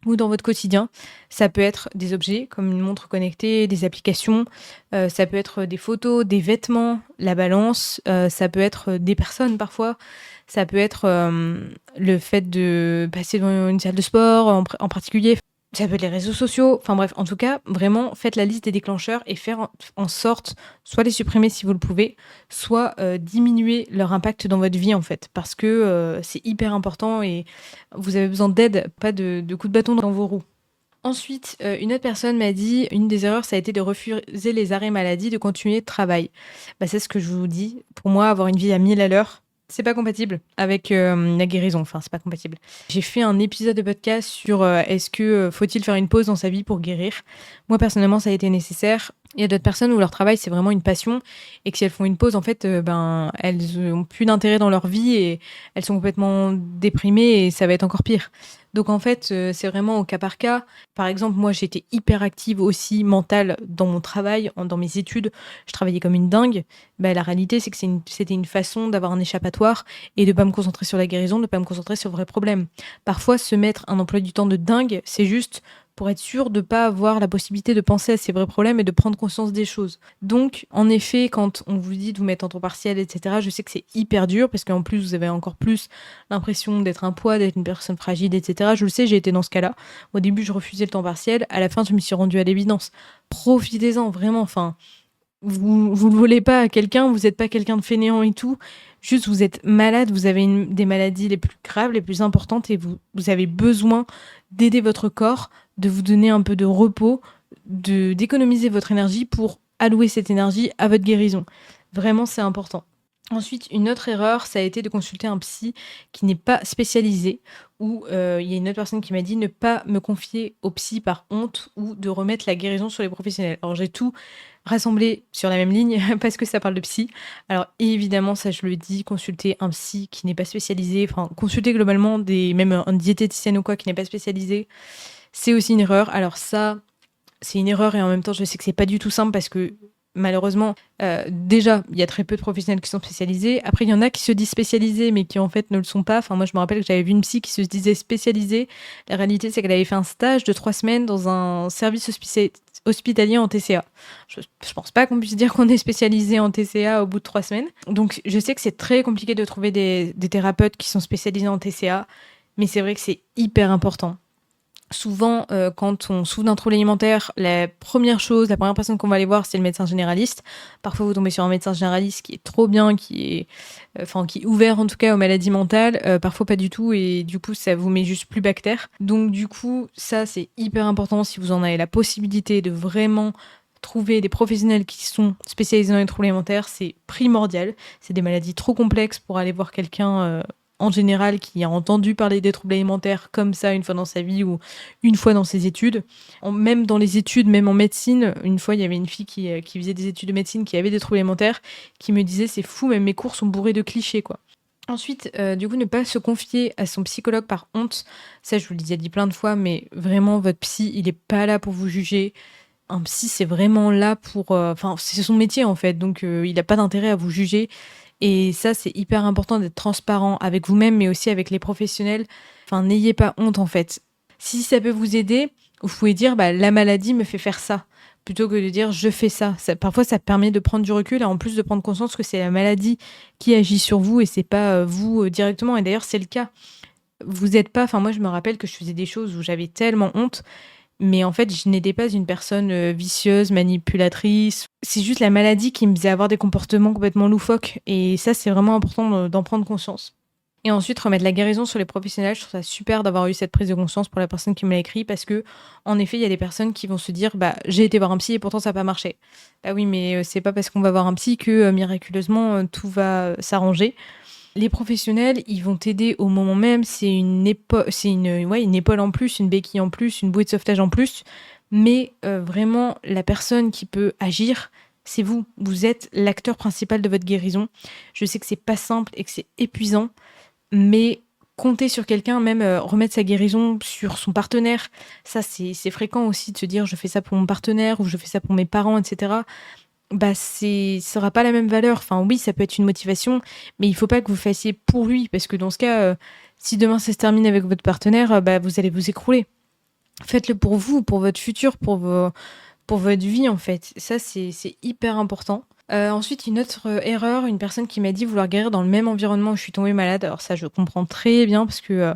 ou dans votre quotidien. Ça peut être des objets comme une montre connectée, des applications, ça peut être des photos, des vêtements, la balance, ça peut être des personnes parfois, ça peut être le fait de passer devant une salle de sport en particulier. Ça peut être les réseaux sociaux, enfin bref, en tout cas, vraiment, faites la liste des déclencheurs et faire en sorte, soit les supprimer si vous le pouvez, soit diminuer leur impact dans votre vie en fait, parce que c'est hyper important et vous avez besoin d'aide, pas de coups de bâton dans vos roues. Ensuite, une autre personne m'a dit, une des erreurs, ça a été de refuser les arrêts maladie, de continuer de travail. Bah, c'est ce que je vous dis. Pour moi, avoir une vie à 1000 à l'heure, c'est pas compatible avec la guérison. Enfin, c'est pas compatible. J'ai fait un épisode de podcast sur est-ce que faut-il faire une pause dans sa vie pour guérir. Moi, personnellement, ça a été nécessaire. Il y a d'autres personnes où leur travail, c'est vraiment une passion et que si elles font une pause, en fait, elles ont plus d'intérêt dans leur vie et elles sont complètement déprimées et ça va être encore pire. Donc en fait, c'est vraiment au cas par cas. Par exemple, moi, j'étais hyper active aussi mentale dans mon travail, dans mes études. Je travaillais comme une dingue. Bah, la réalité, c'est que c'était une façon d'avoir un échappatoire et de pas me concentrer sur la guérison, de pas me concentrer sur le vrai problème. Parfois, se mettre un emploi du temps de dingue, c'est juste pour être sûr de pas avoir la possibilité de penser à ces vrais problèmes et de prendre conscience des choses. Donc, en effet, quand on vous dit de vous mettre en temps partiel, etc., je sais que c'est hyper dur parce qu'en plus, vous avez encore plus l'impression d'être un poids, d'être une personne fragile, etc. Je le sais, j'ai été dans ce cas-là. Au début, je refusais le temps partiel. À la fin, je me suis rendue à l'évidence. Profitez-en, vraiment. Enfin, vous ne volez pas à quelqu'un, vous n'êtes pas quelqu'un de fainéant et tout. Juste, vous êtes malade, vous avez des maladies les plus graves, les plus importantes et vous avez besoin d'aider votre corps, de vous donner un peu de repos, d'économiser votre énergie pour allouer cette énergie à votre guérison. Vraiment, c'est important. Ensuite, une autre erreur, ça a été de consulter un psy qui n'est pas spécialisé, ou il y a une autre personne qui m'a dit ne pas me confier au psy par honte ou de remettre la guérison sur les professionnels. Alors j'ai tout rassemblé sur la même ligne parce que ça parle de psy. Alors évidemment, ça je le dis, consulter un psy qui n'est pas spécialisé, enfin consulter globalement même un diététicien ou quoi qui n'est pas spécialisé, c'est aussi une erreur. Alors ça, c'est une erreur et en même temps, je sais que c'est pas du tout simple parce que malheureusement, déjà, il y a très peu de professionnels qui sont spécialisés. Après, il y en a qui se disent spécialisés, mais qui en fait ne le sont pas. Enfin, moi, je me rappelle que j'avais vu une psy qui se disait spécialisée. La réalité, c'est qu'elle avait fait un stage de 3 semaines dans un service hospitalier en TCA. Je pense pas qu'on puisse dire qu'on est spécialisé en TCA au bout de 3 semaines. Donc, je sais que c'est très compliqué de trouver des thérapeutes qui sont spécialisés en TCA, mais c'est vrai que c'est hyper important. Souvent, quand on souffre d'un trouble alimentaire, la première personne qu'on va aller voir, c'est le médecin généraliste. Parfois, vous tombez sur un médecin généraliste qui est trop bien, qui est ouvert en tout cas aux maladies mentales. Parfois, pas du tout, et du coup, ça vous met juste plus bactère. Donc, du coup, ça, c'est hyper important si vous en avez la possibilité de vraiment trouver des professionnels qui sont spécialisés dans les troubles alimentaires, c'est primordial. C'est des maladies trop complexes pour aller voir quelqu'un en général qui a entendu parler des troubles alimentaires comme ça une fois dans sa vie ou une fois dans ses études. Même dans les études, même en médecine, une fois il y avait une fille qui faisait des études de médecine qui avait des troubles alimentaires qui me disait c'est fou, même mes cours sont bourrés de clichés quoi. Ensuite, du coup, ne pas se confier à son psychologue par honte. Ça, je vous le disais dit plein de fois, mais vraiment, votre psy, il est pas là pour vous juger. Un psy, c'est vraiment là pour... c'est son métier, en fait, donc il n'a pas d'intérêt à vous juger. Et ça, c'est hyper important d'être transparent avec vous-même, mais aussi avec les professionnels. Enfin, n'ayez pas honte, en fait. Si ça peut vous aider, vous pouvez dire, la maladie me fait faire ça, plutôt que de dire, je fais ça. Parfois, ça permet de prendre du recul et en plus de prendre conscience que c'est la maladie qui agit sur vous et c'est pas vous directement. Et d'ailleurs, c'est le cas. Vous n'êtes pas... Enfin, moi, je me rappelle que je faisais des choses où j'avais tellement honte. Mais en fait, je n'étais pas une personne vicieuse, manipulatrice. C'est juste la maladie qui me faisait avoir des comportements complètement loufoques. Et ça, c'est vraiment important d'en prendre conscience. Et ensuite, remettre la guérison sur les professionnels. Je trouve ça super d'avoir eu cette prise de conscience pour la personne qui me l'a écrit. Parce que, en effet, il y a des personnes qui vont se dire j'ai été voir un psy et pourtant ça n'a pas marché. Bah oui, mais c'est pas parce qu'on va voir un psy que miraculeusement tout va s'arranger. Les professionnels, ils vont t'aider au moment même. C'est une épaule en plus, une béquille en plus, une bouée de sauvetage en plus. Mais vraiment, la personne qui peut agir, c'est vous. Vous êtes l'acteur principal de votre guérison. Je sais que c'est pas simple et que c'est épuisant, mais compter sur quelqu'un, même remettre sa guérison sur son partenaire, ça c'est fréquent aussi de se dire je fais ça pour mon partenaire ou je fais ça pour mes parents, etc. Ça aura pas la même valeur. Enfin, oui, ça peut être une motivation, mais il faut pas que vous fassiez pour lui, parce que dans ce cas, si demain ça se termine avec votre partenaire, vous allez vous écrouler. Faites-le pour vous, pour votre futur, pour votre vie, en fait. Ça, c'est hyper important. Ensuite, une autre erreur, une personne qui m'a dit vouloir guérir dans le même environnement où je suis tombée malade. Alors ça, je comprends très bien, parce que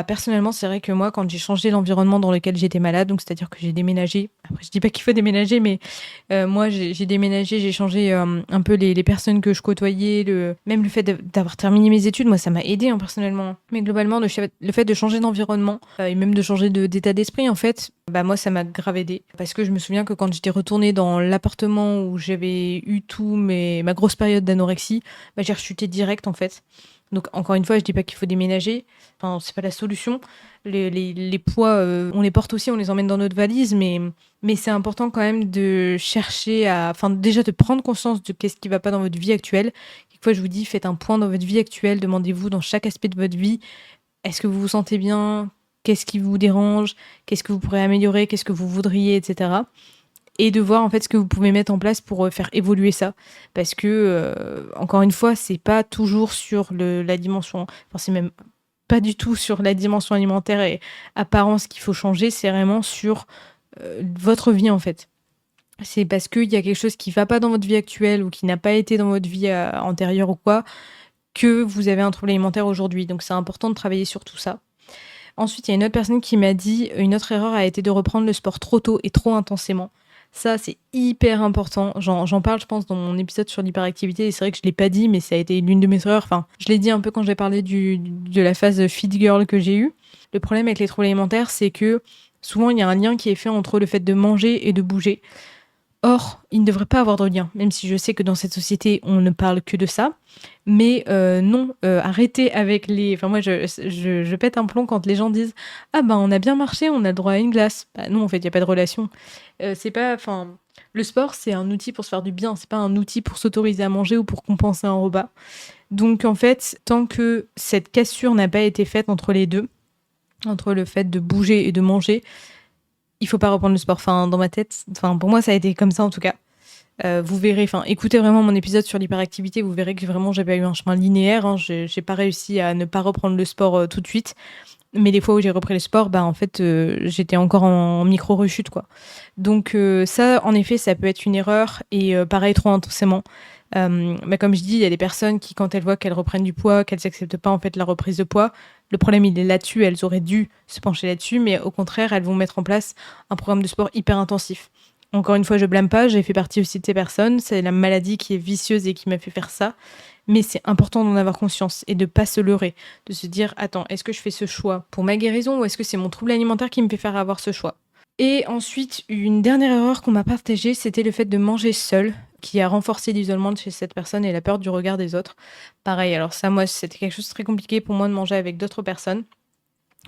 personnellement, c'est vrai que moi, quand j'ai changé l'environnement dans lequel j'étais malade, donc c'est-à-dire que j'ai déménagé, après je dis pas qu'il faut déménager, mais moi j'ai déménagé, j'ai changé un peu les personnes que je côtoyais, même le fait d'avoir terminé mes études, moi ça m'a aidé personnellement. Mais globalement, le fait de changer d'environnement et même de changer d'état d'esprit, en fait, moi ça m'a grave aidé. Parce que je me souviens que quand j'étais retournée dans l'appartement où j'avais eu ma grosse période d'anorexie, j'ai rechuté direct en fait. Donc, encore une fois, je dis pas qu'il faut déménager. Enfin, c'est pas la solution. Les poids, on les porte aussi, on les emmène dans notre valise, mais c'est important quand même de chercher déjà de prendre conscience de qu'est-ce qui va pas dans votre vie actuelle. Quelquefois, je vous dis, faites un point dans votre vie actuelle, demandez-vous dans chaque aspect de votre vie, est-ce que vous vous sentez bien? Qu'est-ce qui vous dérange? Qu'est-ce que vous pourrez améliorer? Qu'est-ce que vous voudriez, etc. Et de voir en fait ce que vous pouvez mettre en place pour faire évoluer ça, parce que encore une fois, c'est pas toujours sur la dimension, c'est même pas du tout sur la dimension alimentaire et apparence qu'il faut changer, c'est vraiment sur votre vie en fait. C'est parce qu'il y a quelque chose qui va pas dans votre vie actuelle ou qui n'a pas été dans votre vie antérieure ou quoi, que vous avez un trouble alimentaire aujourd'hui. Donc c'est important de travailler sur tout ça. Ensuite, il y a une autre personne qui m'a dit une autre erreur a été de reprendre le sport trop tôt et trop intensément. Ça, c'est hyper important. J'en parle, je pense, dans mon épisode sur l'hyperactivité. Et c'est vrai que je ne l'ai pas dit, mais ça a été l'une de mes erreurs. Enfin, je l'ai dit un peu quand j'ai parlé de la phase fit girl que j'ai eue. Le problème avec les troubles alimentaires, c'est que souvent, il y a un lien qui est fait entre le fait de manger et de bouger. Or, il ne devrait pas avoir de lien, même si je sais que dans cette société, on ne parle que de ça. Mais non, arrêtez avec les... Enfin, moi, je pète un plomb quand les gens disent « Ah ben, on a bien marché, on a le droit à une glace. » Bah non, en fait, il n'y a pas de relation. C'est pas... Enfin, le sport, c'est un outil pour se faire du bien. C'est pas un outil pour s'autoriser à manger ou pour compenser un repas. Donc, en fait, tant que cette cassure n'a pas été faite entre les deux, entre le fait de bouger et de manger, il faut pas reprendre le sport. Enfin, dans ma tête, enfin, pour moi, ça a été comme ça en tout cas. Vous verrez, enfin, écoutez vraiment mon épisode sur l'hyperactivité, vous verrez que vraiment, j'ai pas eu un chemin linéaire. Hein, j'ai pas réussi à ne pas reprendre le sport tout de suite. Mais les fois où j'ai repris le sport, bah en fait, j'étais encore en micro-rechute, quoi. Donc ça, en effet, ça peut être une erreur. Et pareil, trop intensément. Bah, comme je dis, il y a des personnes qui, quand elles voient qu'elles reprennent du poids, qu'elles n'acceptent pas en fait la reprise de poids, le problème il est là-dessus, elles auraient dû se pencher là-dessus, mais au contraire, elles vont mettre en place un programme de sport hyper intensif. Encore une fois, je blâme pas, j'ai fait partie aussi de ces personnes, c'est la maladie qui est vicieuse et qui m'a fait faire ça, mais c'est important d'en avoir conscience et de pas se leurrer, de se dire, attends, est-ce que je fais ce choix pour ma guérison ou est-ce que c'est mon trouble alimentaire qui me fait faire avoir ce choix ? Et ensuite, une dernière erreur qu'on m'a partagée, c'était le fait de manger seul, qui a renforcé l'isolement de chez cette personne et la peur du regard des autres. Pareil, alors ça, moi, c'était quelque chose de très compliqué pour moi de manger avec d'autres personnes.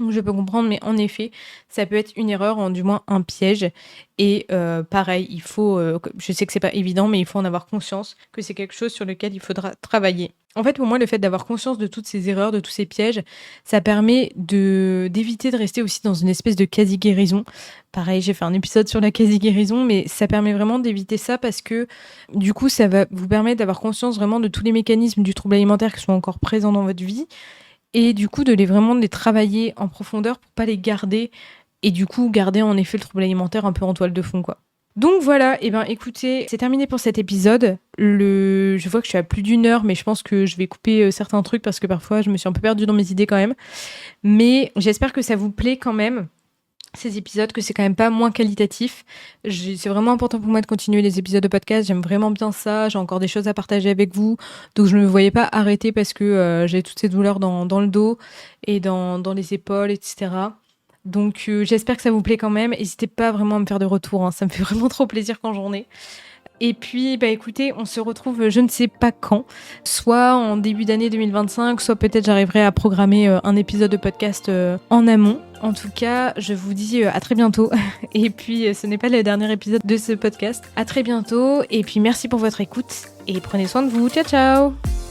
Donc je peux comprendre, mais en effet, ça peut être une erreur, du moins un piège. Et pareil, il faut, je sais que c'est pas évident, mais il faut en avoir conscience que c'est quelque chose sur lequel il faudra travailler. En fait, pour moi, le fait d'avoir conscience de toutes ces erreurs, de tous ces pièges, ça permet d'éviter de rester aussi dans une espèce de quasi-guérison. Pareil, j'ai fait un épisode sur la quasi-guérison, mais ça permet vraiment d'éviter ça parce que du coup, ça va vous permettre d'avoir conscience vraiment de tous les mécanismes du trouble alimentaire qui sont encore présents dans votre vie. Et du coup, de les travailler en profondeur pour pas les garder. Et du coup, garder en effet le trouble alimentaire un peu en toile de fond, quoi. Donc voilà, et écoutez, c'est terminé pour cet épisode. Je vois que je suis à plus d'1 heure, mais je pense que je vais couper certains trucs parce que parfois je me suis un peu perdue dans mes idées quand même. Mais j'espère que ça vous plaît quand même, ces épisodes, que c'est quand même pas moins qualitatif. C'est vraiment important pour moi de continuer les épisodes de podcast, j'aime vraiment bien ça, j'ai encore des choses à partager avec vous, donc je ne me voyais pas arrêter parce que j'ai toutes ces douleurs dans le dos et dans les épaules, etc. Donc j'espère que ça vous plaît quand même, n'hésitez pas vraiment à me faire de retour, hein. Ça me fait vraiment trop plaisir quand j'en ai. Et puis, écoutez, on se retrouve je ne sais pas quand, soit en début d'année 2025, soit peut-être j'arriverai à programmer un épisode de podcast en amont. En tout cas, je vous dis à très bientôt. Et puis, ce n'est pas le dernier épisode de ce podcast. À très bientôt. Et puis, merci pour votre écoute. Et prenez soin de vous. Ciao, ciao!